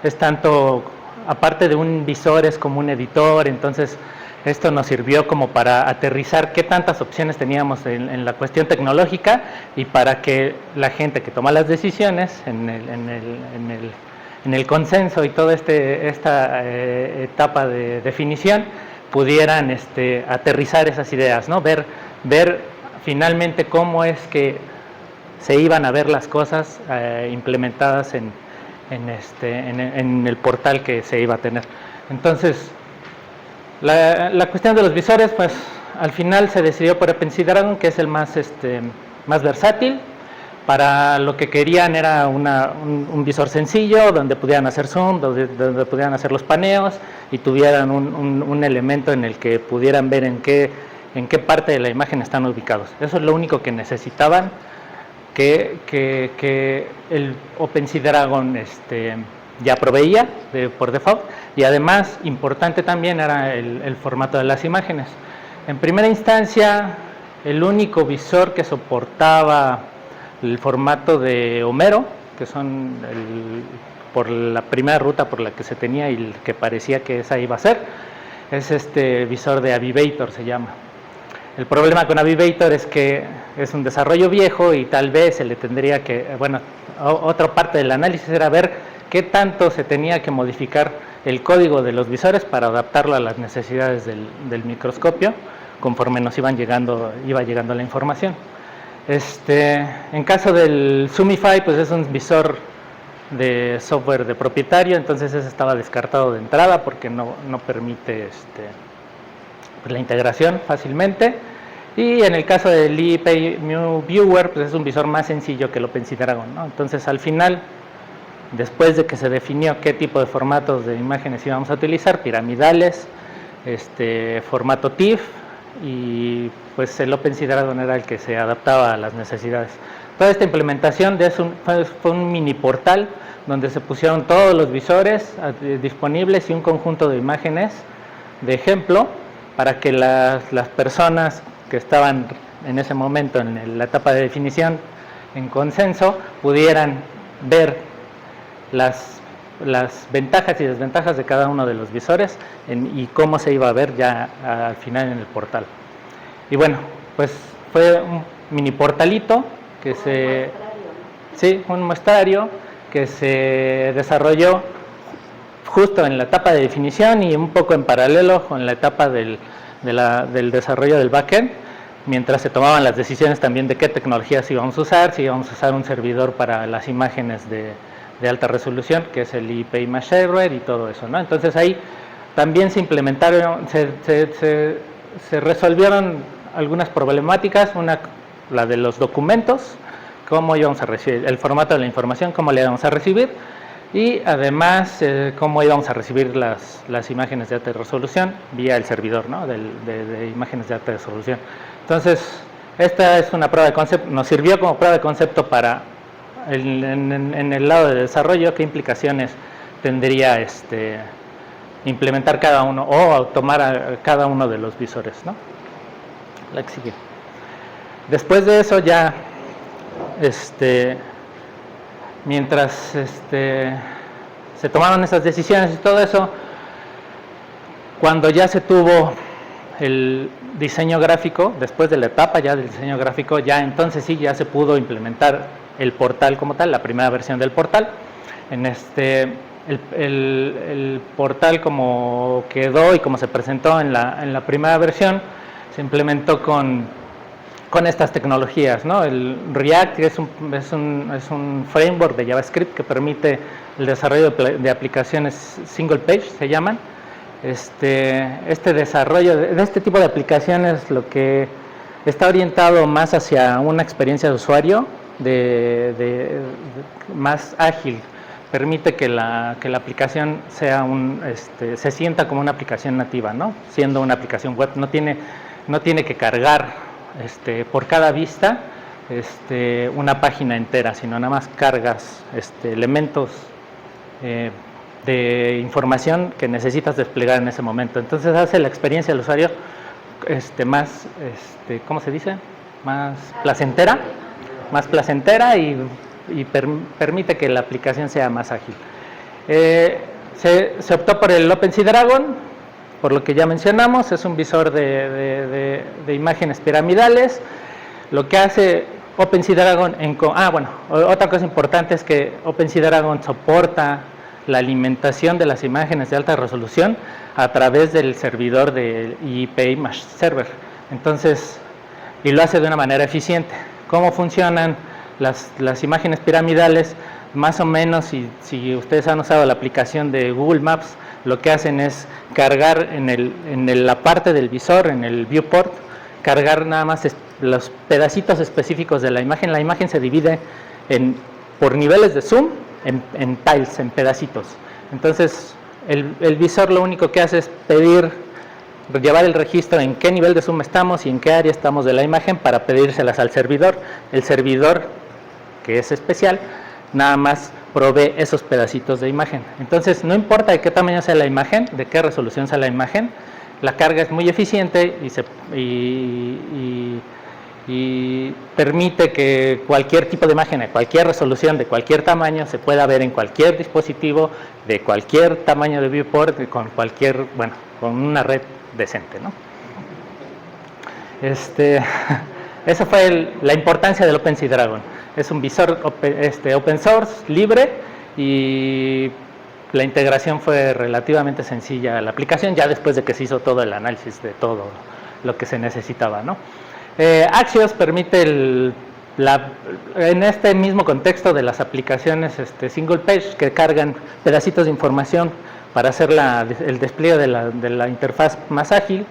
es tanto, aparte de un visor, es como un editor. Entonces esto nos sirvió como para aterrizar qué tantas opciones teníamos en la cuestión tecnológica, y para que la gente que toma las decisiones en el consenso y toda esta etapa de definición pudieran aterrizar esas ideas, ¿no? Ver finalmente cómo es que se iban a ver las cosas implementadas en el portal que se iba a tener. Entonces, la cuestión de los visores, pues al final se decidió por OpenSea Dragon, que es el más versátil, para lo que querían era un visor sencillo, donde pudieran hacer zoom, donde pudieran hacer los paneos y tuvieran un elemento en el que pudieran ver en qué parte de la imagen están ubicados. Eso es lo único que necesitaban, que el OpenSea Dragon ya proveía por default, y además, importante también era el formato de las imágenes. En primera instancia, el único visor que soportaba el formato de Homero, que son por la primera ruta por la que se tenía y el que parecía que esa iba a ser, es este visor de Avivator, se llama. El problema con Avivator es que es un desarrollo viejo y tal vez se le tendría que, bueno, otra parte del análisis era ver qué tanto se tenía que modificar el código de los visores para adaptarlo a las necesidades del microscopio conforme nos iba llegando la información. En caso del Zoomify, pues es un visor de software de propietario, entonces ese estaba descartado de entrada porque no permite pues la integración fácilmente. Y en el caso del ePay Viewer, pues es un visor más sencillo que el OpenSea Dragon, ¿no? Entonces al final, después de que se definió qué tipo de formatos de imágenes íbamos a utilizar, piramidales, formato TIFF, y pues el OpenSea Dragon era el que se adaptaba a las necesidades. Toda esta implementación fue un mini portal donde se pusieron todos los visores disponibles y un conjunto de imágenes de ejemplo para que las personas que estaban en ese momento en la etapa de definición en consenso pudieran ver las ventajas y desventajas de cada uno de los visores y cómo se iba a ver ya al final en el portal. Y bueno, pues fue un mini portalito un muestrario que se desarrolló justo en la etapa de definición y un poco en paralelo con la etapa del desarrollo del backend, mientras se tomaban las decisiones también de qué tecnologías íbamos a usar, si íbamos a usar un servidor para las imágenes de alta resolución, que es el IP Image Server y todo eso, ¿no? Entonces ahí también se implementaron, se resolvieron algunas problemáticas, la de los documentos, cómo íbamos a recibir, el formato de la información, cómo le íbamos a recibir, y además cómo íbamos a recibir las imágenes de alta resolución vía el servidor, ¿no? de imágenes de alta resolución. Entonces, esta es una prueba de concepto, nos sirvió como prueba de concepto para en el lado de desarrollo, qué implicaciones tendría implementar cada uno o tomar a cada uno de los visores, ¿no? La que sigue. Después de eso ya, mientras se tomaron esas decisiones y todo eso, cuando ya se tuvo el diseño gráfico, después de la etapa ya del diseño gráfico, ya entonces sí, ya se pudo implementar el portal como tal, la primera versión del portal. El portal como quedó y como se presentó en la primera versión, se implementó con estas tecnologías, ¿no? El React es un framework de JavaScript que permite el desarrollo de aplicaciones single page, se llaman. Este desarrollo de este tipo de aplicaciones lo que está orientado más hacia una experiencia de usuario más ágil, permite que la aplicación sea se sienta como una aplicación nativa, ¿no? Siendo una aplicación web, no tiene que cargar por cada vista una página entera, sino nada más cargas elementos de información que necesitas desplegar en ese momento. Entonces hace la experiencia del usuario más, ¿cómo se dice? Más placentera y permite que la aplicación sea más ágil. Se optó por el OpenSea Dragon, por lo que ya mencionamos, es un visor de imágenes piramidales. Lo que hace OpenSea Dragon, otra cosa importante es que OpenSea Dragon soporta la alimentación de las imágenes de alta resolución a través del servidor del IP Image Server. Entonces, y lo hace de una manera eficiente. ¿Cómo funcionan las imágenes piramidales? Más o menos, si ustedes han usado la aplicación de Google Maps, lo que hacen es cargar en la parte del visor, en el viewport, cargar nada más los pedacitos específicos de la imagen se divide por niveles de zoom en tiles, en pedacitos. Entonces, el visor lo único que hace es llevar el registro en qué nivel de zoom estamos y en qué área estamos de la imagen para pedírselas al servidor. El servidor, que es especial, nada más provee esos pedacitos de imagen. Entonces, no importa de qué tamaño sea la imagen, de qué resolución sea la imagen, la carga es muy eficiente y permite que cualquier tipo de imagen, de cualquier resolución, de cualquier tamaño, se pueda ver en cualquier dispositivo, de cualquier tamaño de viewport, con una red decente, ¿no? Esa fue la importancia del OpenSea Dragon. Es un visor open source, libre, y la integración fue relativamente sencilla a la aplicación, ya después de que se hizo todo el análisis de todo lo que se necesitaba, ¿no? Axios permite en este mismo contexto de las aplicaciones single page que cargan pedacitos de información para hacer el despliegue de la interfaz más ágil.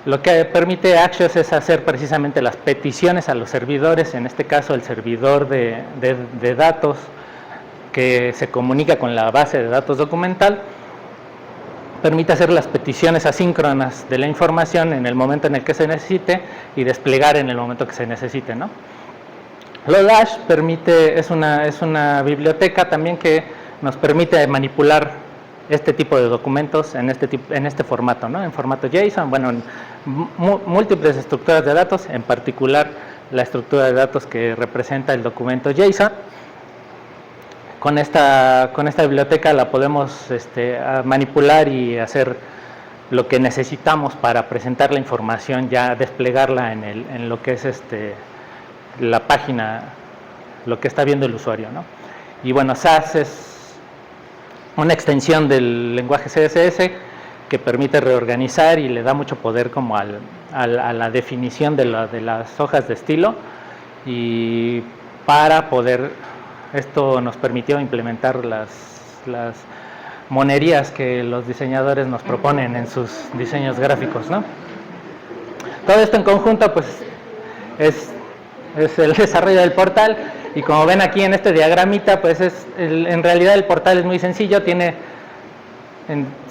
Lo que permite Axios es hacer precisamente las peticiones a los servidores, en este caso el servidor de datos que se comunica con la base de datos documental, permite hacer las peticiones asíncronas de la información en el momento en el que se necesite y desplegar en el momento que se necesite, ¿no? Lodash es una biblioteca también que nos permite manipular este tipo de documentos en este formato, ¿no? En formato JSON, bueno, en múltiples estructuras de datos, en particular la estructura de datos que representa el documento JSON. Con esta biblioteca la podemos manipular y hacer lo que necesitamos para presentar la información, ya desplegarla en lo que es la página, lo que está viendo el usuario, ¿no? Y bueno, Sass es una extensión del lenguaje CSS que permite reorganizar y le da mucho poder como a la definición de las hojas de estilo, y para poder, esto nos permitió implementar las monerías que los diseñadores nos proponen en sus diseños gráficos, ¿no? Todo esto en conjunto pues es el desarrollo del portal, y como ven aquí en este diagramita, pues en realidad el portal es muy sencillo, tiene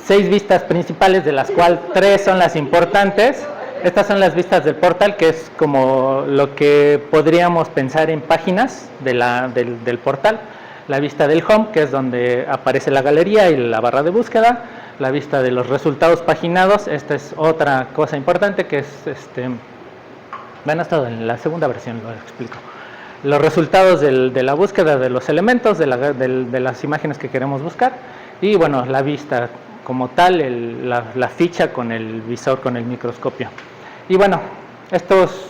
6 vistas principales, de las cuales 3 son las importantes. Estas son las vistas del portal, que es como lo que podríamos pensar en páginas del portal. La vista del home, que es donde aparece la galería y la barra de búsqueda. La vista de los resultados paginados, esta es otra cosa importante, que es, bueno, esto en la segunda versión lo explico. Los resultados de la búsqueda de los elementos, de las imágenes que queremos buscar, y bueno, la vista como tal, la ficha con el visor, con el microscopio. Y bueno, estos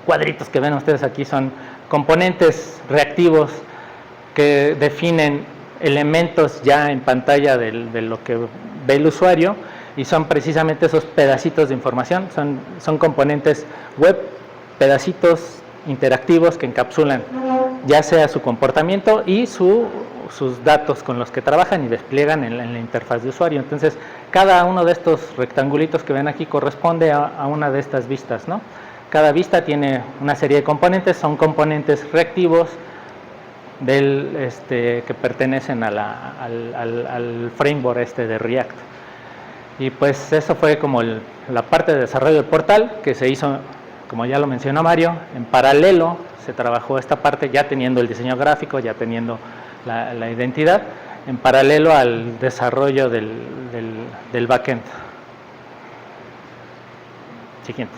cuadritos que ven ustedes aquí son componentes reactivos que definen elementos ya en pantalla de lo que ve el usuario, y son precisamente esos pedacitos de información, son componentes web, pedacitos interactivos que encapsulan ya sea su comportamiento y sus datos con los que trabajan y despliegan en la interfaz de usuario. Entonces, cada uno de estos rectangulitos que ven aquí corresponde a una de estas vistas, ¿no? Cada vista tiene una serie de componentes, son componentes reactivos que pertenecen al framework de React. Y pues eso fue como la parte de desarrollo del portal, que se hizo, como ya lo mencionó Mario, en paralelo se trabajó esta parte ya teniendo el diseño gráfico, ya teniendo la identidad, en paralelo al desarrollo del backend. Siguiente.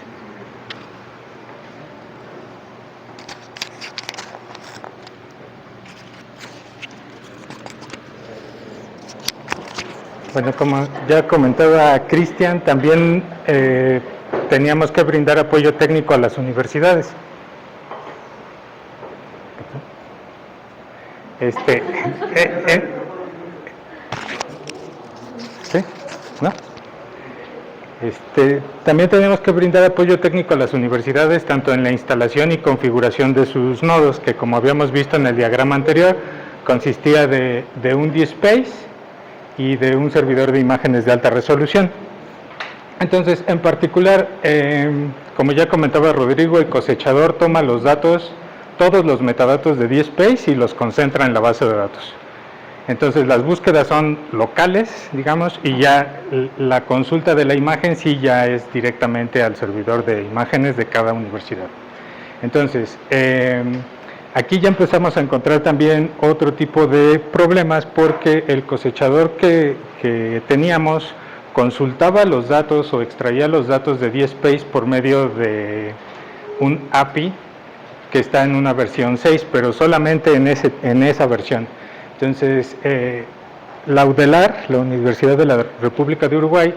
Bueno, como ya comentaba Cristian, también teníamos que brindar apoyo técnico a las universidades. ¿Sí? ¿No? También tenemos que brindar apoyo técnico a las universidades, tanto en la instalación y configuración de sus nodos, que como habíamos visto en el diagrama anterior, consistía de un DSpace y de un servidor de imágenes de alta resolución. Entonces, en particular, como ya comentaba Rodrigo, el cosechador toma los datos, todos los metadatos de DSpace y los concentra en la base de datos. Entonces, las búsquedas son locales, digamos, y ya la consulta de la imagen sí ya es directamente al servidor de imágenes de cada universidad. Entonces, aquí ya empezamos a encontrar también otro tipo de problemas porque el cosechador que teníamos consultaba los datos o extraía los datos de DSpace por medio de un API que está en una versión 6, pero solamente en esa versión. Entonces, la UDELAR, la Universidad de la República de Uruguay,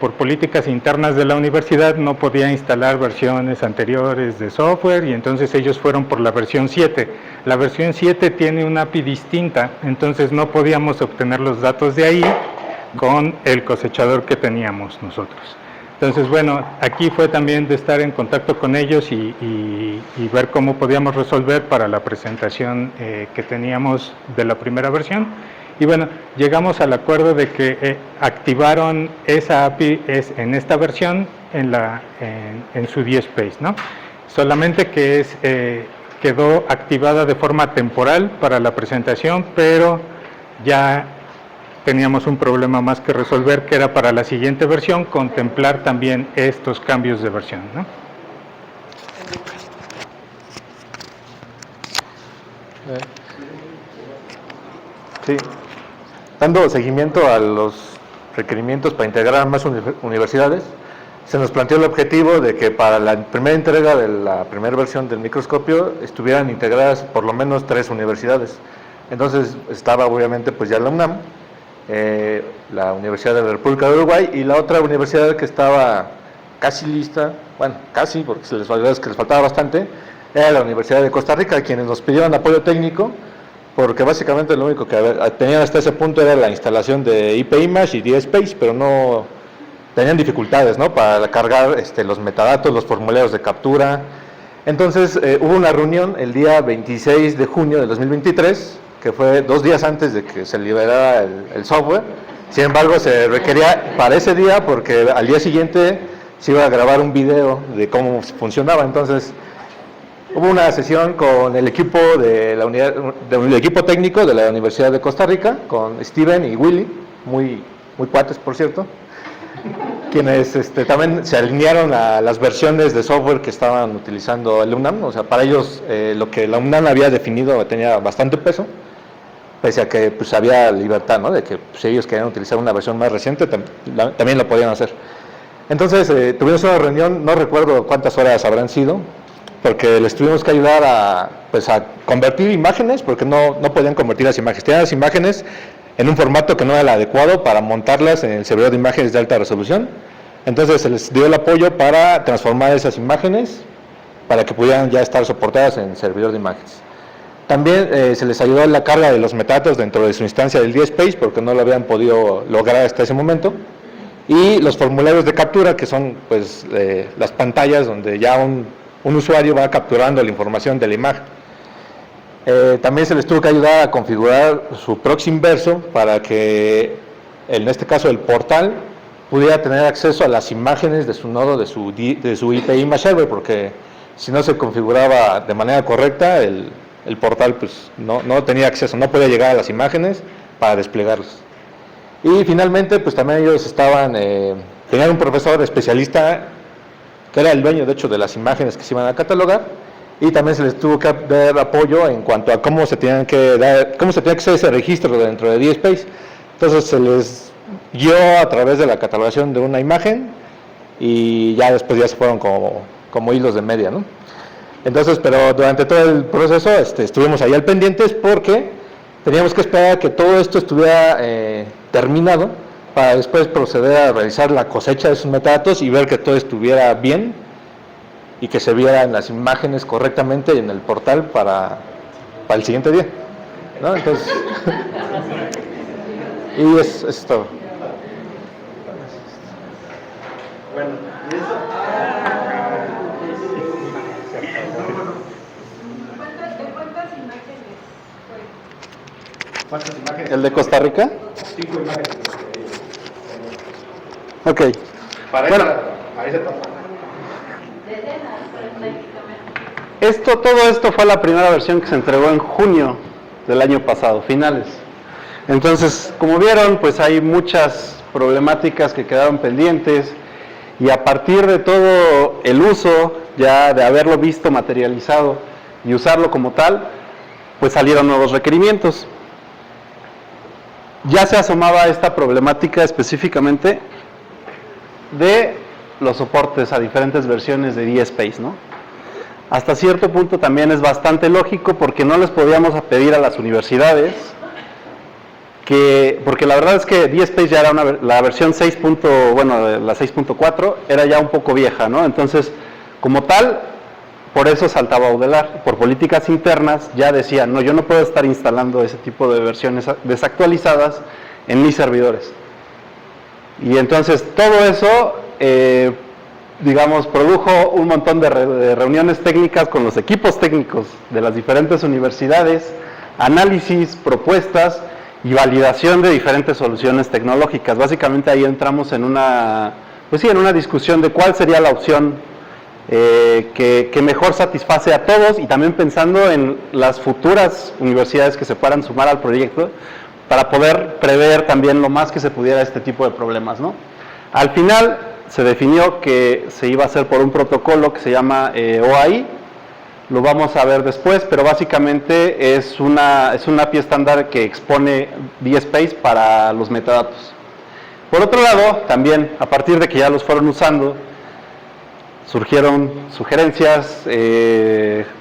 por políticas internas de la universidad no podía instalar versiones anteriores de software y entonces ellos fueron por la versión 7. La versión 7 tiene una API distinta, entonces no podíamos obtener los datos de ahí con el cosechador que teníamos nosotros. Entonces, bueno, aquí fue también de estar en contacto con ellos y ver cómo podíamos resolver para la presentación que teníamos de la primera versión. Y bueno, llegamos al acuerdo de que activaron esa API en esta versión en su DSpace, ¿no? Solamente que quedó activada de forma temporal para la presentación, pero ya teníamos un problema más que resolver, que era para la siguiente versión contemplar también estos cambios de versión, ¿no? Sí. Dando seguimiento a los requerimientos para integrar más universidades, se nos planteó el objetivo de que para la primera entrega de la primera versión del microscopio estuvieran integradas por lo menos 3 universidades. Entonces estaba obviamente pues ya la UNAM, la Universidad de la República de Uruguay y la otra universidad que estaba casi lista, bueno, casi porque la verdad es que les faltaba bastante, era la Universidad de Costa Rica, quienes nos pidieron apoyo técnico, porque básicamente lo único que tenían hasta ese punto era la instalación de IP-Image y DSpace, pero no tenían dificultades, ¿no?, para cargar los metadatos, los formularios de captura. Entonces hubo una reunión el día 26 de junio de 2023, que fue 2 días antes de que se liberara el software. Sin embargo, se requería para ese día porque al día siguiente se iba a grabar un video de cómo funcionaba. Entonces hubo una sesión con el equipo del equipo técnico de la Universidad de Costa Rica, con Steven y Willy, muy cuates por cierto, quienes también se alinearon a las versiones de software que estaban utilizando el UNAM. O sea, para ellos lo que la UNAM había definido tenía bastante peso, pese a que pues había libertad, ¿no?, de que pues, ellos querían utilizar una versión más reciente, también lo podían hacer. Entonces tuvimos una reunión, no recuerdo cuántas horas habrán sido, porque les tuvimos que ayudar a convertir imágenes, porque no podían convertir las imágenes. Tenían las imágenes en un formato que no era el adecuado para montarlas en el servidor de imágenes de alta resolución. Entonces se les dio el apoyo para transformar esas imágenes para que pudieran ya estar soportadas en el servidor de imágenes. También se les ayudó en la carga de los metadatos dentro de su instancia del DSpace, porque no lo habían podido lograr hasta ese momento. Y los formularios de captura, que son pues las pantallas donde ya un usuario va capturando la información de la imagen. También se les tuvo que ayudar a configurar su proxy inverso para que, en este caso el portal, pudiera tener acceso a las imágenes de su nodo, de su IP-Image server, porque si no se configuraba de manera correcta, el portal pues no tenía acceso, no podía llegar a las imágenes para desplegarlas. Y finalmente pues también ellos tenían un profesor especialista que era el dueño de hecho de las imágenes que se iban a catalogar, y también se les tuvo que dar apoyo en cuanto a cómo se tenía que hacer ese registro dentro de DSpace. Entonces se les guió a través de la catalogación de una imagen y ya después ya se fueron como hilos de media, ¿no? Entonces, pero durante todo el proceso estuvimos ahí al pendientes porque teníamos que esperar a que todo esto estuviera terminado para después proceder a realizar la cosecha de sus metadatos y ver que todo estuviera bien y que se vieran las imágenes correctamente en el portal para el siguiente día, ¿no? Entonces, y es todo. Bueno, ¿cuántas imágenes? ¿El de Costa Rica? 5 imágenes. Ok. Bueno, todo esto fue la primera versión que se entregó en junio del año pasado, finales. Entonces, como vieron, pues hay muchas problemáticas que quedaron pendientes y a partir de todo el uso, ya de haberlo visto materializado y usarlo como tal, pues salieron nuevos requerimientos. Ya se asomaba esta problemática específicamente de los soportes a diferentes versiones de DSpace, ¿no? Hasta cierto punto también es bastante lógico porque no les podíamos pedir a las universidades porque la verdad es que DSpace ya era la versión 6. La 6.4 era ya un poco vieja, ¿no? Entonces, como tal, por eso saltaba a Audelar. Por políticas internas ya decían, no, yo no puedo estar instalando ese tipo de versiones desactualizadas en mis servidores. Y entonces todo eso, digamos, produjo un montón de reuniones técnicas con los equipos técnicos de las diferentes universidades, análisis, propuestas y validación de diferentes soluciones tecnológicas. Básicamente ahí entramos en una discusión de cuál sería la opción que mejor satisface a todos y también pensando en las futuras universidades que se puedan sumar al proyecto para poder prever también lo más que se pudiera este tipo de problemas, ¿no? Al final se definió que se iba a hacer por un protocolo que se llama OAI. Lo vamos a ver después, pero básicamente es una API estándar que expone DSpace para los metadatos. Por otro lado, también, a partir de que ya los fueron usando, surgieron sugerencias,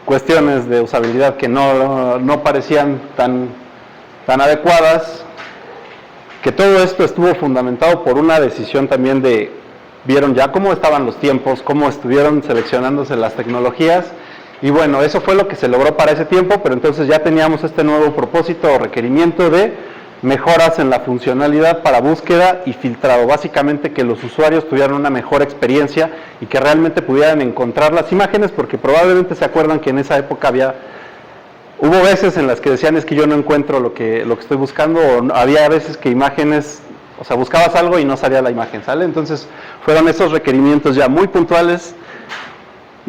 cuestiones de usabilidad que no parecían tan adecuadas, que todo esto estuvo fundamentado por una decisión también vieron ya cómo estaban los tiempos, cómo estuvieron seleccionándose las tecnologías, y bueno, eso fue lo que se logró para ese tiempo, pero entonces ya teníamos este nuevo propósito o requerimiento de mejoras en la funcionalidad para búsqueda y filtrado, básicamente que los usuarios tuvieran una mejor experiencia y que realmente pudieran encontrar las imágenes, porque probablemente se acuerdan que en esa época hubo veces en las que decían es que yo no encuentro lo que estoy buscando, o había veces que imágenes, o sea, buscabas algo y no salía la imagen, ¿sale? Entonces fueron esos requerimientos ya muy puntuales.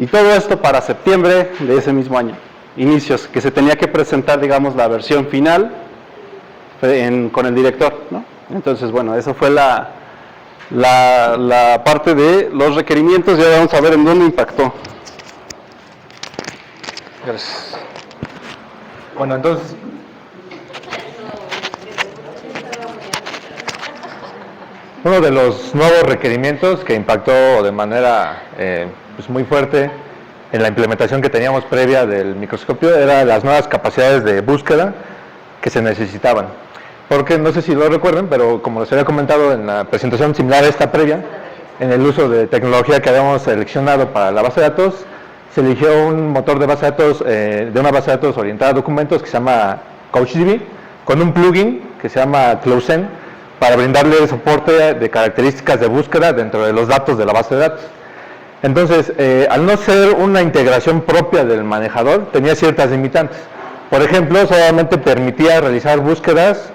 Y todo esto para septiembre de ese mismo año, inicios, que se tenía que presentar, digamos, la versión final con el director, ¿no? Entonces, bueno, eso fue la parte de los requerimientos, y ahora vamos a ver en dónde impactó. Gracias. Bueno, entonces, uno de los nuevos requerimientos que impactó de manera pues muy fuerte en la implementación que teníamos previa del microscopio era las nuevas capacidades de búsqueda que se necesitaban. Porque no sé si lo recuerden, pero como les había comentado en la presentación similar a esta previa, en el uso de tecnología que habíamos seleccionado para la base de datos, se eligió un motor de base de datos, de una base de datos orientada a documentos que se llama CouchDB, con un plugin que se llama Closen, para brindarle soporte de características de búsqueda dentro de los datos de la base de datos. Entonces, al no ser una integración propia del manejador, tenía ciertas limitantes. Por ejemplo, solamente permitía realizar búsquedas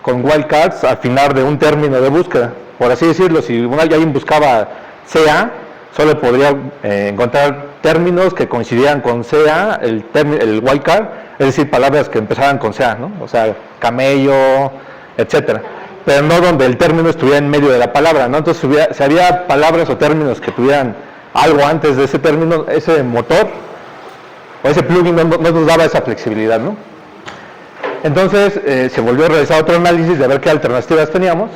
con wildcards al final de un término de búsqueda. Por así decirlo, si alguien buscaba CA, solo podría encontrar términos que coincidieran con CA, el wildcard, es decir, palabras que empezaran con CA, ¿no? O sea, camello, etcétera. Pero no donde el término estuviera en medio de la palabra, ¿no? Entonces, si había palabras o términos que tuvieran algo antes de ese término, ese motor o ese plugin no nos daba esa flexibilidad, ¿no? Entonces se volvió a realizar otro análisis de ver qué alternativas teníamos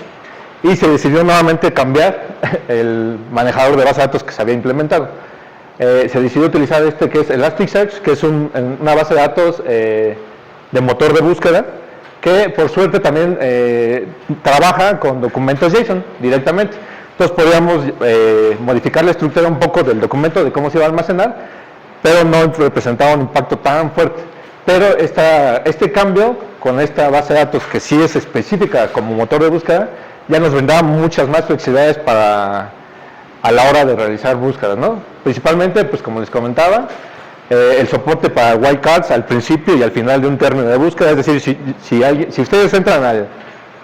y se decidió nuevamente cambiar el manejador de base de datos que se había implementado. Se decidió utilizar que es Elasticsearch, que es una base de datos de motor de búsqueda, que por suerte también trabaja con documentos JSON directamente. Entonces podríamos modificar la estructura un poco del documento, de cómo se iba a almacenar, pero no representaba un impacto tan fuerte. Pero este cambio con esta base de datos que sí es específica como motor de búsqueda, ya nos brindaba muchas más flexibilidades a la hora de realizar búsquedas, ¿no? Principalmente, pues como les comentaba, el soporte para wildcards al principio y al final de un término de búsqueda, es decir, si ustedes entran al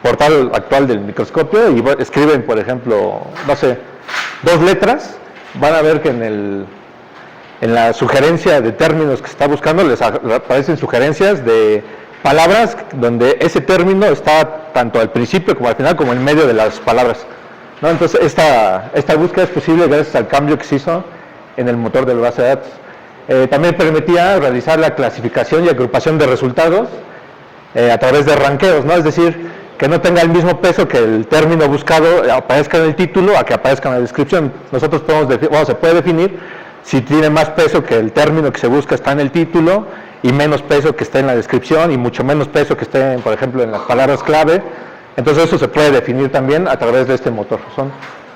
portal actual del microscopio y escriben, por ejemplo, no sé, dos letras, van a ver que en la sugerencia de términos que se está buscando les aparecen sugerencias de palabras donde ese término está tanto al principio como al final como en medio de las palabras, ¿no? Entonces esta búsqueda es posible gracias al cambio que se hizo en el motor de la base de datos. También permitía realizar la clasificación y agrupación de resultados a través de ranqueos, ¿no? Es decir, que no tenga el mismo peso que el término buscado aparezca en el título a que aparezca en la descripción. Nosotros se puede definir si tiene más peso que el término que se busca está en el título y menos peso que esté en la descripción y mucho menos peso que esté, por ejemplo, en las palabras clave. Entonces eso se puede definir también a través de este motor. Son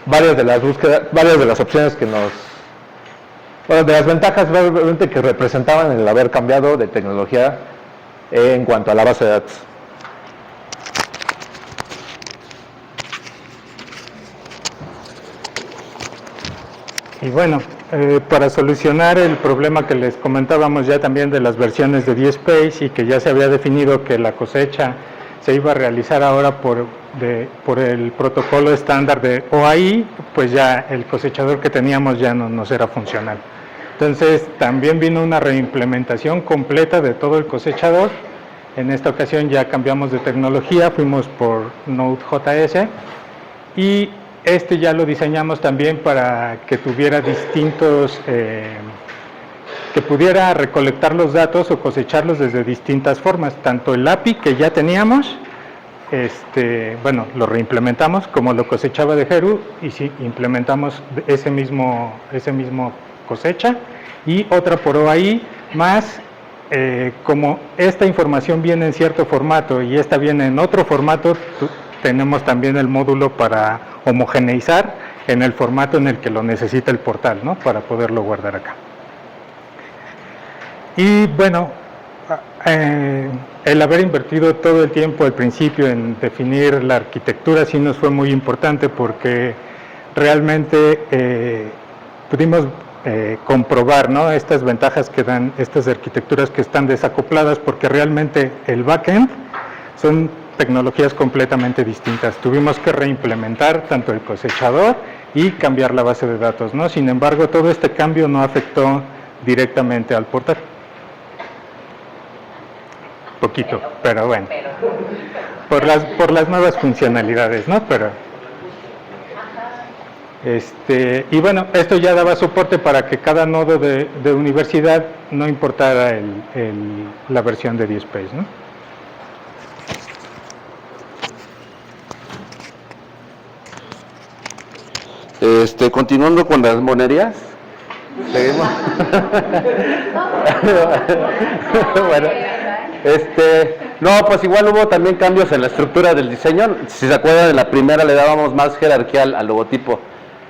varias de las búsquedas, varias de las opciones que de las ventajas realmente que representaban el haber cambiado de tecnología en cuanto a la base de datos. Y bueno, para solucionar el problema que les comentábamos ya también de las versiones de DSpace y que ya se había definido que la cosecha se iba a realizar ahora por el protocolo estándar de OAI, pues ya el cosechador que teníamos ya no nos era funcional. Entonces también vino una reimplementación completa de todo el cosechador. En esta ocasión ya cambiamos de tecnología, fuimos por Node.js y este ya lo diseñamos también para que tuviera distintos, que pudiera recolectar los datos o cosecharlos desde distintas formas, tanto el API que ya teníamos, bueno, lo reimplementamos como lo cosechaba de Heru y sí, implementamos ese mismo cosecha y otra por OAI más, como esta información viene en cierto formato y esta viene en otro formato, tenemos también el módulo para homogeneizar en el formato en el que lo necesita el portal, ¿no? Para poderlo guardar acá. Y bueno, el haber invertido todo el tiempo al principio en definir la arquitectura sí nos fue muy importante porque realmente pudimos comprobar, ¿no? Estas ventajas que dan estas arquitecturas que están desacopladas porque realmente el backend son tecnologías completamente distintas. Tuvimos que reimplementar tanto el cosechador y cambiar la base de datos, ¿no? Sin embargo, todo este cambio no afectó directamente al portal. Poquito, pero bueno. Por las nuevas funcionalidades, ¿no? Pero y bueno, esto ya daba soporte para que cada nodo de universidad no importara la versión de DSpace, ¿no? Continuando con las monerías, seguimos. Bueno, no, pues igual hubo también cambios en la estructura del diseño. Si se acuerdan, en la primera le dábamos más jerarquía al logotipo,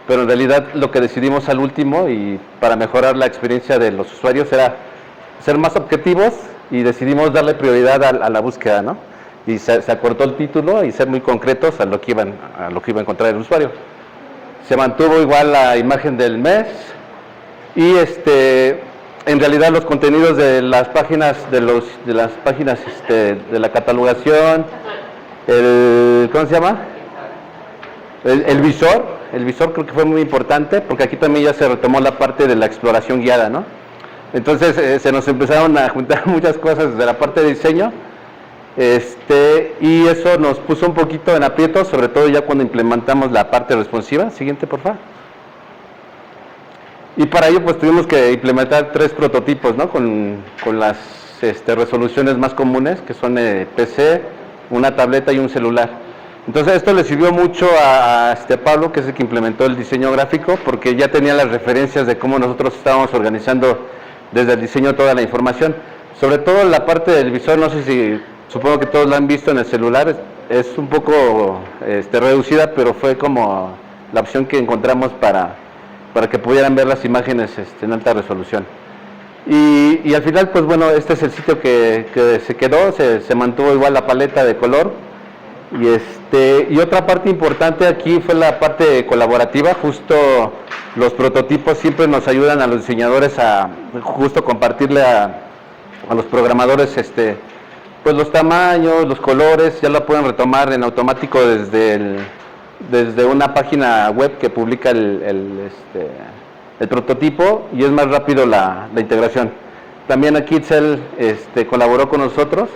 pero en realidad lo que decidimos al último y para mejorar la experiencia de los usuarios era ser más objetivos y decidimos darle prioridad a la búsqueda, ¿no? Y se acortó el título y ser muy concretos a lo que iba a encontrar el usuario. Se mantuvo igual la imagen del mes y en realidad los contenidos de las páginas de la catalogación, ¿cómo se llama? El visor creo que fue muy importante porque aquí también ya se retomó la parte de la exploración guiada, ¿no? Entonces se nos empezaron a juntar muchas cosas de la parte de diseño. Y eso nos puso un poquito en aprietos, sobre todo ya cuando implementamos la parte responsiva. Siguiente, por favor. Y para ello pues tuvimos que implementar 3 prototipos, ¿no? Con las resoluciones más comunes, que son PC, una tableta y un celular. Entonces esto le sirvió mucho a Pablo, que es el que implementó el diseño gráfico, porque ya tenía las referencias de cómo nosotros estábamos organizando desde el diseño toda la información. Sobre todo la parte del visor, no sé si... Supongo que todos la han visto en el celular, es un poco reducida, pero fue como la opción que encontramos para que pudieran ver las imágenes en alta resolución. Y al final, pues bueno, este es el sitio que se quedó, se mantuvo igual la paleta de color. Y otra parte importante aquí fue la parte colaborativa. Justo los prototipos siempre nos ayudan a los diseñadores a justo compartirle a los programadores pues los tamaños, los colores, ya lo pueden retomar en automático desde desde una página web que publica el prototipo y es más rápido la integración. También aquí Itzel colaboró con nosotros.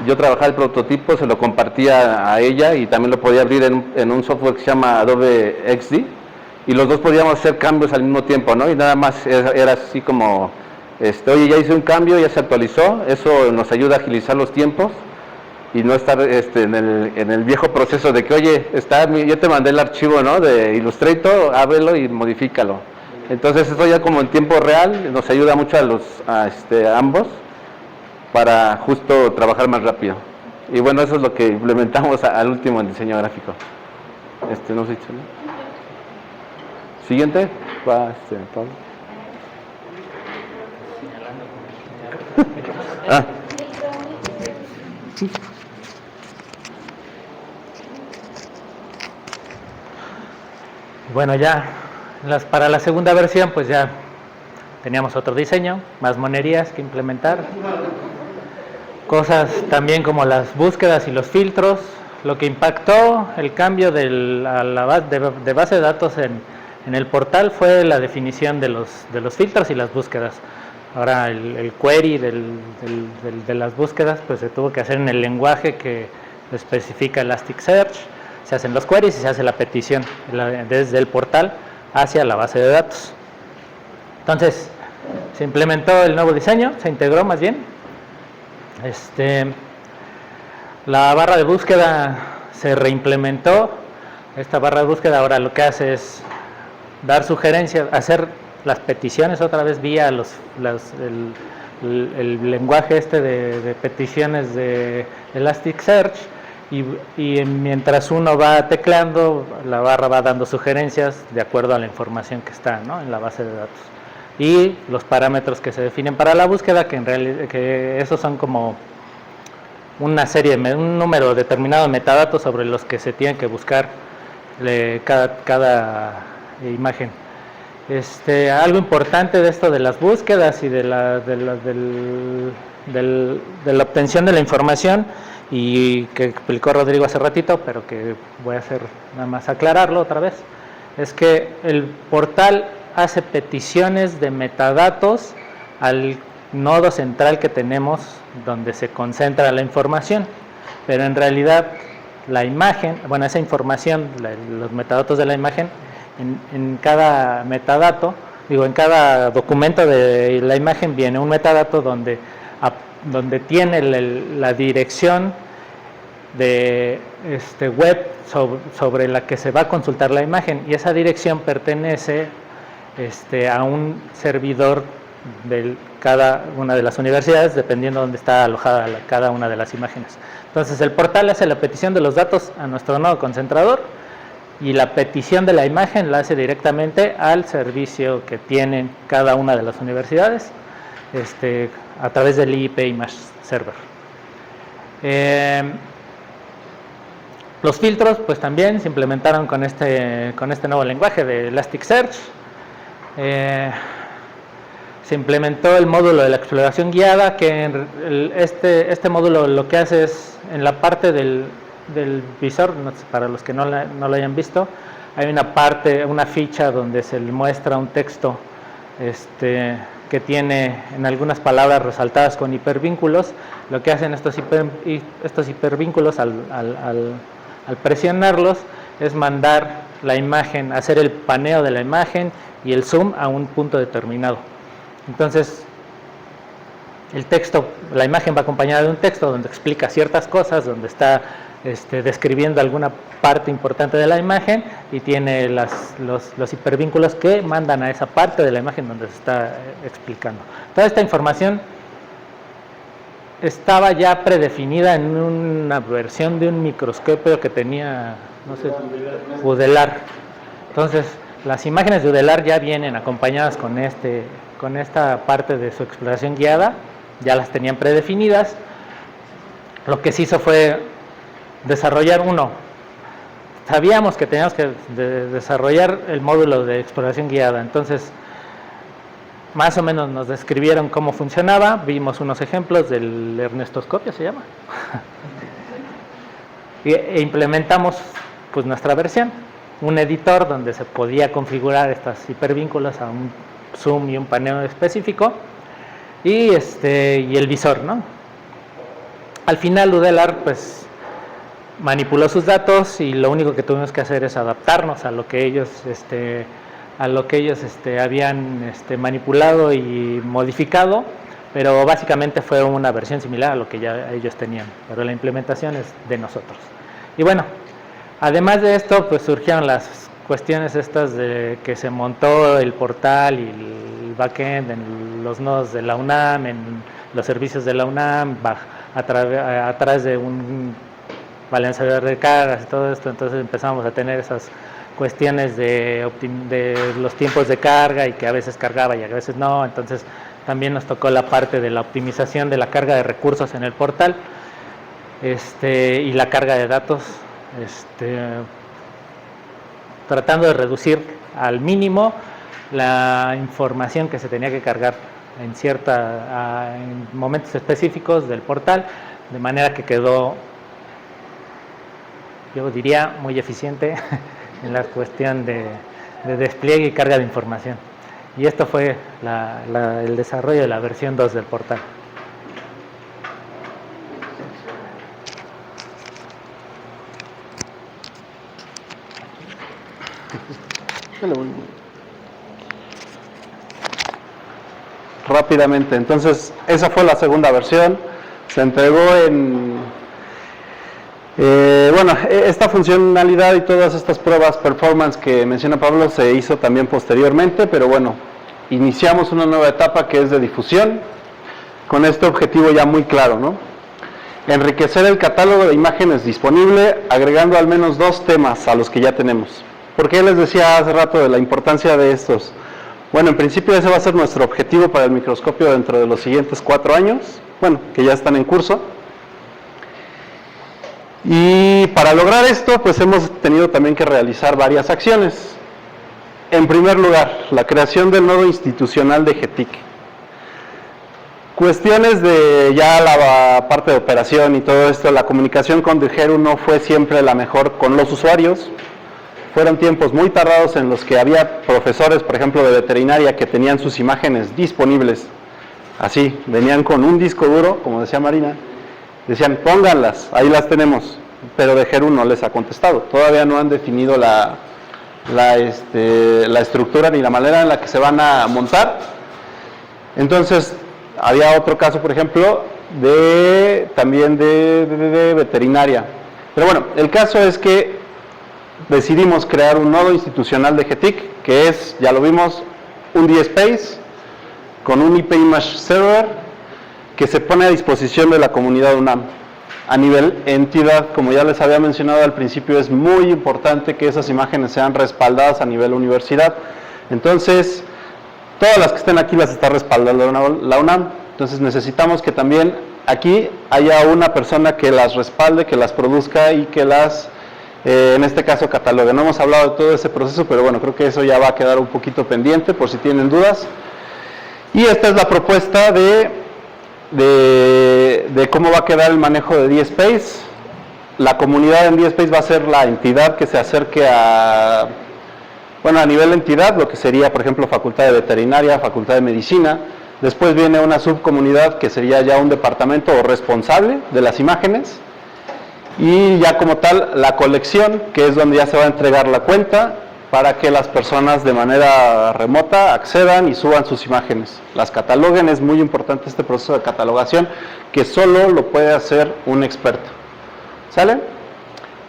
Yo trabajaba el prototipo, se lo compartía a ella y también lo podía abrir en un software que se llama Adobe XD y los dos podíamos hacer cambios al mismo tiempo, ¿no? Y nada más era así como, oye, ya hice un cambio, ya se actualizó, eso nos ayuda a agilizar los tiempos y no estar en el viejo proceso de que, oye, yo te mandé el archivo, ¿no? De Illustrator, ábrelo y modifícalo. Entonces esto ya como en tiempo real nos ayuda mucho a ambos para justo trabajar más rápido. Y bueno, eso es lo que implementamos al último en diseño gráfico. No sé, ¿no? Siguiente, va Pablo. Bueno, ya para la segunda versión pues ya teníamos otro diseño, más monerías que implementar. Cosas también como las búsquedas y los filtros. Lo que impactó el cambio de base de datos en el portal fue la definición de los filtros y las búsquedas. Ahora el query de las búsquedas pues se tuvo que hacer en el lenguaje que especifica Elasticsearch. Se hacen los queries y se hace la petición desde el portal hacia la base de datos. Entonces se implementó el nuevo diseño, se integró más bien. La barra de búsqueda se reimplementó. Esta barra de búsqueda ahora lo que hace es dar sugerencias, hacer las peticiones otra vez vía el lenguaje de peticiones de Elasticsearch y mientras uno va tecleando, la barra va dando sugerencias de acuerdo a la información que está, ¿no?, en la base de datos. Y los parámetros que se definen para la búsqueda, que en realidad esos son como una serie, un número determinado de metadatos sobre los que se tienen que buscar cada imagen. Algo importante de esto de las búsquedas y de la obtención de la información, y que explicó Rodrigo hace ratito, pero que voy a hacer nada más aclararlo otra vez, es que el portal hace peticiones de metadatos al nodo central que tenemos donde se concentra la información, pero en realidad la imagen, bueno, esa información, los metadatos de la imagen, en cada metadato, en cada documento de la imagen viene un metadato donde tiene la dirección de web sobre la que se va a consultar la imagen, y esa dirección pertenece a un servidor de cada una de las universidades, dependiendo de dónde está alojada cada una de las imágenes. Entonces el portal hace la petición de los datos a nuestro nodo concentrador y la petición de la imagen la hace directamente al servicio que tienen cada una de las universidades a través del IP Image Server. Los filtros pues también se implementaron con este nuevo lenguaje de Elasticsearch. Se implementó el módulo de la exploración guiada, que este módulo lo que hace es, en la parte del visor, para los que no lo hayan visto, hay una ficha donde se le muestra un texto que tiene en algunas palabras resaltadas con hipervínculos. Lo que hacen estos hipervínculos al presionarlos es mandar la imagen, hacer el paneo de la imagen y el zoom a un punto determinado. Entonces el texto, la imagen va acompañada de un texto donde explica ciertas cosas, donde está describiendo alguna parte importante de la imagen, y tiene los hipervínculos que mandan a esa parte de la imagen donde se está explicando. Toda esta información estaba ya predefinida en una versión de un microscopio que tenía, no sé, Udelar. Entonces las imágenes de Udelar ya vienen acompañadas con esta parte de su exploración guiada, ya las tenían predefinidas. Lo que se hizo fue desarrollar sabíamos que teníamos que desarrollar el módulo de exploración guiada, entonces más o menos nos describieron cómo funcionaba, vimos unos ejemplos del ernestoscopio, se llama, e implementamos pues nuestra versión, un editor donde se podía configurar estas hipervínculos a un zoom y un paneo específico, y el visor, ¿no? Al final Udelar pues manipuló sus datos y lo único que tuvimos que hacer es adaptarnos a lo que ellos habían manipulado y modificado, pero básicamente fue una versión similar a lo que ya ellos tenían, pero la implementación es de nosotros. Y bueno, además de esto, pues surgieron las cuestiones estas de que se montó el portal y el backend en los nodos de la UNAM, en los servicios de la UNAM, a través de un balanceador de cargas y todo esto. Entonces empezamos a tener esas cuestiones de los tiempos de carga, y que a veces cargaba y a veces no. Entonces también nos tocó la parte de la optimización de la carga de recursos en el portal, y la carga de datos, tratando de reducir al mínimo la información que se tenía que cargar en momentos específicos del portal, de manera que quedó, yo diría, muy eficiente en la cuestión de despliegue y carga de información. Y esto fue el desarrollo de la versión 2 del portal. Rápidamente, entonces esa fue la segunda versión, se entregó esta funcionalidad y todas estas pruebas performance que menciona Pablo se hizo también posteriormente, pero bueno, iniciamos una nueva etapa que es de difusión, con este objetivo ya muy claro, ¿no? Enriquecer el catálogo de imágenes disponible, agregando al menos 2 temas a los que ya tenemos. ¿Por qué les decía hace rato de la importancia de estos? Bueno, en principio ese va a ser nuestro objetivo para el microscopio dentro de los siguientes 4 años, bueno, que ya están en curso. Y para lograr esto, pues hemos tenido también que realizar varias acciones. En primer lugar, la creación del nodo institucional de GETIC. Cuestiones de ya la parte de operación y todo esto, la comunicación con DGERU no fue siempre la mejor con los usuarios. Fueron tiempos muy tardados en los que había profesores, por ejemplo, de veterinaria, que tenían sus imágenes disponibles. Así, venían con un disco duro, como decía Marina, decían, pónganlas, ahí las tenemos, pero DGERU no les ha contestado. Todavía no han definido la estructura ni la manera en la que se van a montar. Entonces, había otro caso, por ejemplo, también de veterinaria. Pero bueno, el caso es que decidimos crear un nodo institucional de GETIC, que es, ya lo vimos, un DSpace con un IP Image Server que se pone a disposición de la comunidad UNAM. A nivel entidad, como ya les había mencionado al principio, es muy importante que esas imágenes sean respaldadas a nivel universidad. Entonces, todas las que estén aquí las está respaldando la UNAM. Entonces necesitamos que también aquí haya una persona que las respalde, que las produzca y que las, en este caso, catalogue. No hemos hablado de todo ese proceso, pero bueno, creo que eso ya va a quedar un poquito pendiente por si tienen dudas. Y esta es la propuesta de cómo va a quedar el manejo de DSpace. La comunidad en DSpace va a ser la entidad que se acerque a nivel entidad, lo que sería, por ejemplo, Facultad de Veterinaria, Facultad de Medicina. Después viene una subcomunidad que sería ya un departamento o responsable de las imágenes. Y ya como tal, la colección, que es donde ya se va a entregar la cuenta para que las personas de manera remota accedan y suban sus imágenes. Las cataloguen, es muy importante este proceso de catalogación, que solo lo puede hacer un experto. ¿Sale?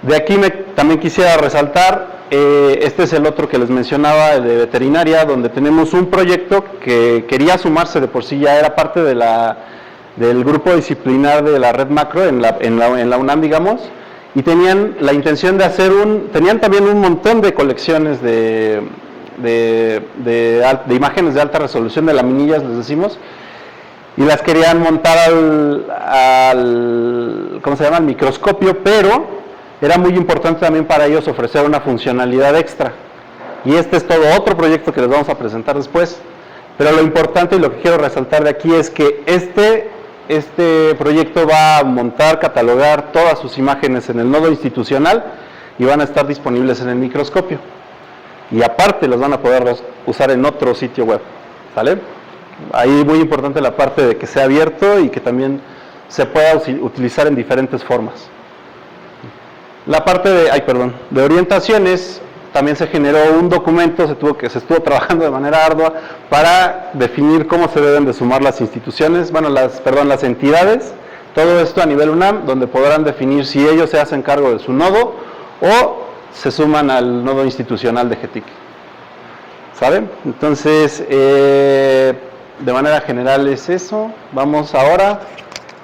De aquí también quisiera resaltar, este es el otro que les mencionaba, de veterinaria, donde tenemos un proyecto que quería sumarse, de por sí ya era parte del grupo disciplinar de la red macro en la UNAM, digamos, y tenían la intención de hacer tenían también un montón de colecciones de imágenes de alta resolución, de laminillas, les decimos, y las querían montar al microscopio, pero era muy importante también para ellos ofrecer una funcionalidad extra. Y este es todo otro proyecto que les vamos a presentar después. Pero lo importante y lo que quiero resaltar de aquí es que este proyecto va a montar, catalogar todas sus imágenes en el nodo institucional, y van a estar disponibles en el microscopio. Y aparte los van a poder usar en otro sitio web, ¿sale? Ahí muy importante la parte de que sea abierto y que también se pueda utilizar en diferentes formas. La parte de orientaciones, también se generó un documento, se estuvo trabajando de manera ardua para definir cómo se deben de sumar las instituciones, las entidades, todo esto a nivel UNAM, donde podrán definir si ellos se hacen cargo de su nodo o se suman al nodo institucional de GETIC. ¿Saben? Entonces, de manera general es eso. Vamos ahora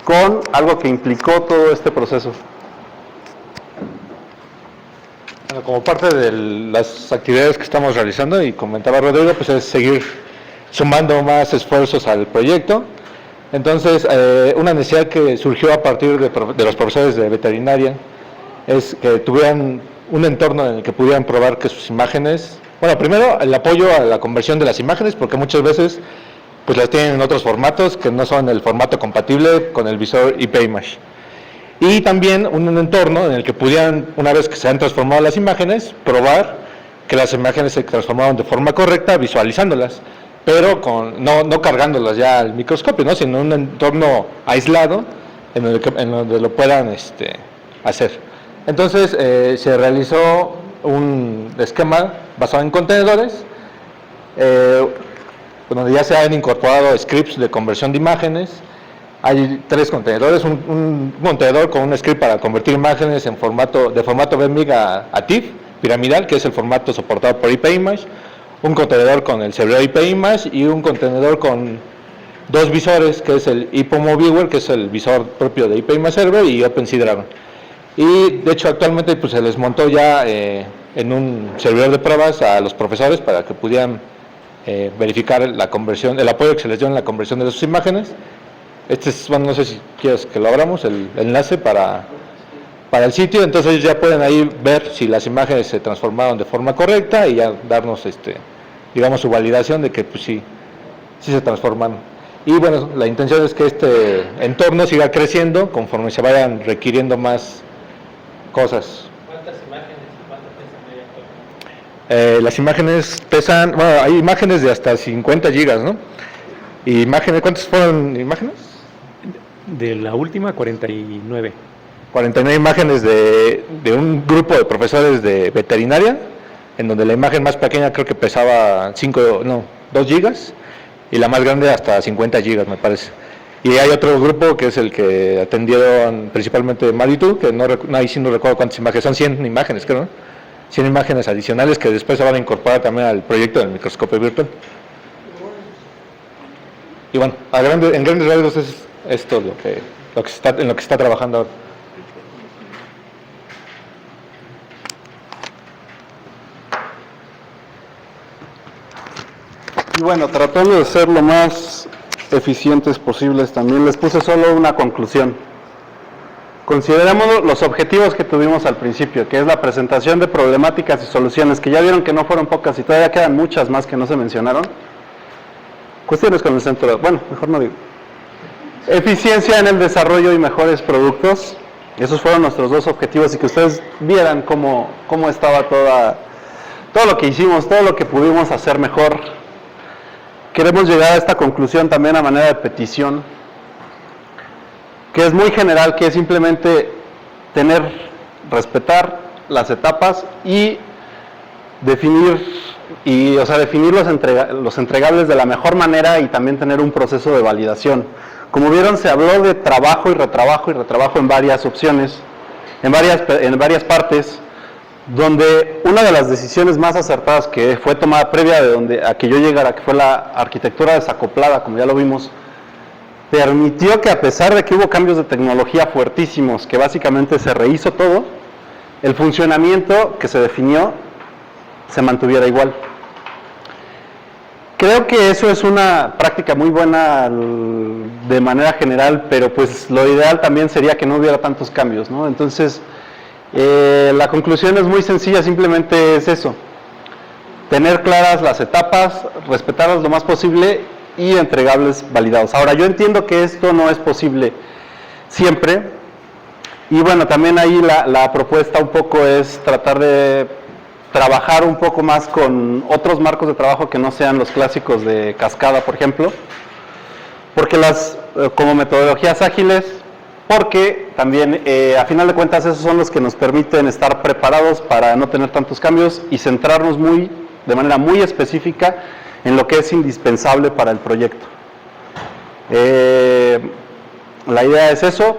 con algo que implicó todo este proceso. Bueno, como parte de las actividades que estamos realizando, y comentaba Rodrigo, pues es seguir sumando más esfuerzos al proyecto. Entonces, una necesidad que surgió a partir de los profesores de veterinaria es que tuvieran un entorno en el que pudieran probar que sus imágenes, bueno, primero el apoyo a la conversión de las imágenes, porque muchas veces pues las tienen en otros formatos que no son el formato compatible con el visor IP-Image. Y también un entorno en el que pudieran, una vez que se han transformado las imágenes, probar que las imágenes se transformaron de forma correcta, visualizándolas, pero no cargándolas ya al microscopio, ¿no? Sino un entorno aislado en donde lo puedan hacer. Entonces se realizó un esquema basado en contenedores, donde ya se han incorporado scripts de conversión de imágenes. Hay 3 contenedores, un contenedor con un script para convertir imágenes de formato BMIG a TIFF piramidal, que es el formato soportado por IP-Image, un contenedor con el servidor IP-Image y un contenedor con 2 visores, que es el IPOMO Viewer, que es el visor propio de IP-Image Server, y OpenSea Dragon. Y de hecho actualmente pues se les montó ya en un servidor de pruebas a los profesores para que pudieran verificar la conversión, el apoyo que se les dio en la conversión de sus imágenes. Bueno, no sé si quieres que lo abramos, el enlace para el sitio. Entonces ellos ya pueden ahí ver si las imágenes se transformaron de forma correcta y ya darnos digamos su validación de que pues sí se transforman. Y bueno, la intención es que este entorno siga creciendo conforme se vayan requiriendo más cosas. ¿Cuántas imágenes y cuánto pesa media? Las imágenes pesan, bueno, hay imágenes de hasta 50 gigas, ¿no? Y imágenes, ¿cuántas fueron imágenes? De la última, 49. 49 imágenes de un grupo de profesores de veterinaria, en donde la imagen más pequeña creo que pesaba 2 gigas, y la más grande hasta 50 gigas, me parece. Y hay otro grupo que es el que atendieron principalmente Maritu, que ahí sí no recuerdo cuántas imágenes, son 100 imágenes, creo, ¿no? 100 imágenes adicionales que después se van a incorporar también al proyecto del microscopio virtual. Y bueno, en grandes rasgos es esto en lo que se está trabajando ahora. Y bueno, tratando de ser lo más eficientes posibles, también les puse solo una conclusión. Consideremos los objetivos que tuvimos al principio, que es la presentación de problemáticas y soluciones, que ya vieron que no fueron pocas y todavía quedan muchas más que no se mencionaron. Cuestiones con el centro, bueno, mejor no digo. Eficiencia en el desarrollo y mejores productos. Esos fueron nuestros 2 objetivos, y que ustedes vieran cómo estaba todo lo que hicimos, todo lo que pudimos hacer mejor. Queremos llegar a esta conclusión también a manera de petición, que es muy general, que es simplemente respetar las etapas y definir los entregables de la mejor manera, y también tener un proceso de validación. Como vieron, se habló de trabajo y retrabajo en varias opciones, en varias partes, donde una de las decisiones más acertadas que fue tomada previa a que yo llegara, que fue la arquitectura desacoplada, como ya lo vimos, permitió que, a pesar de que hubo cambios de tecnología fuertísimos, que básicamente se rehizo todo, el funcionamiento que se definió se mantuviera igual. Creo que eso es una práctica muy buena de manera general, pero pues lo ideal también sería que no hubiera tantos cambios, ¿no? Entonces, la conclusión es muy sencilla, simplemente es eso: tener claras las etapas, respetarlas lo más posible y entregables validados. Ahora, yo entiendo que esto no es posible siempre, Y bueno, también ahí la propuesta un poco es tratar de trabajar un poco más con otros marcos de trabajo que no sean los clásicos de cascada, por ejemplo, porque como metodologías ágiles, porque también a final de cuentas esos son los que nos permiten estar preparados para no tener tantos cambios y centrarnos de manera muy específica en lo que es indispensable para el proyecto. La idea es eso,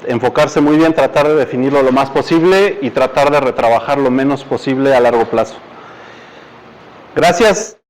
enfocarse muy bien, tratar de definirlo lo más posible y tratar de retrabajar lo menos posible a largo plazo. Gracias.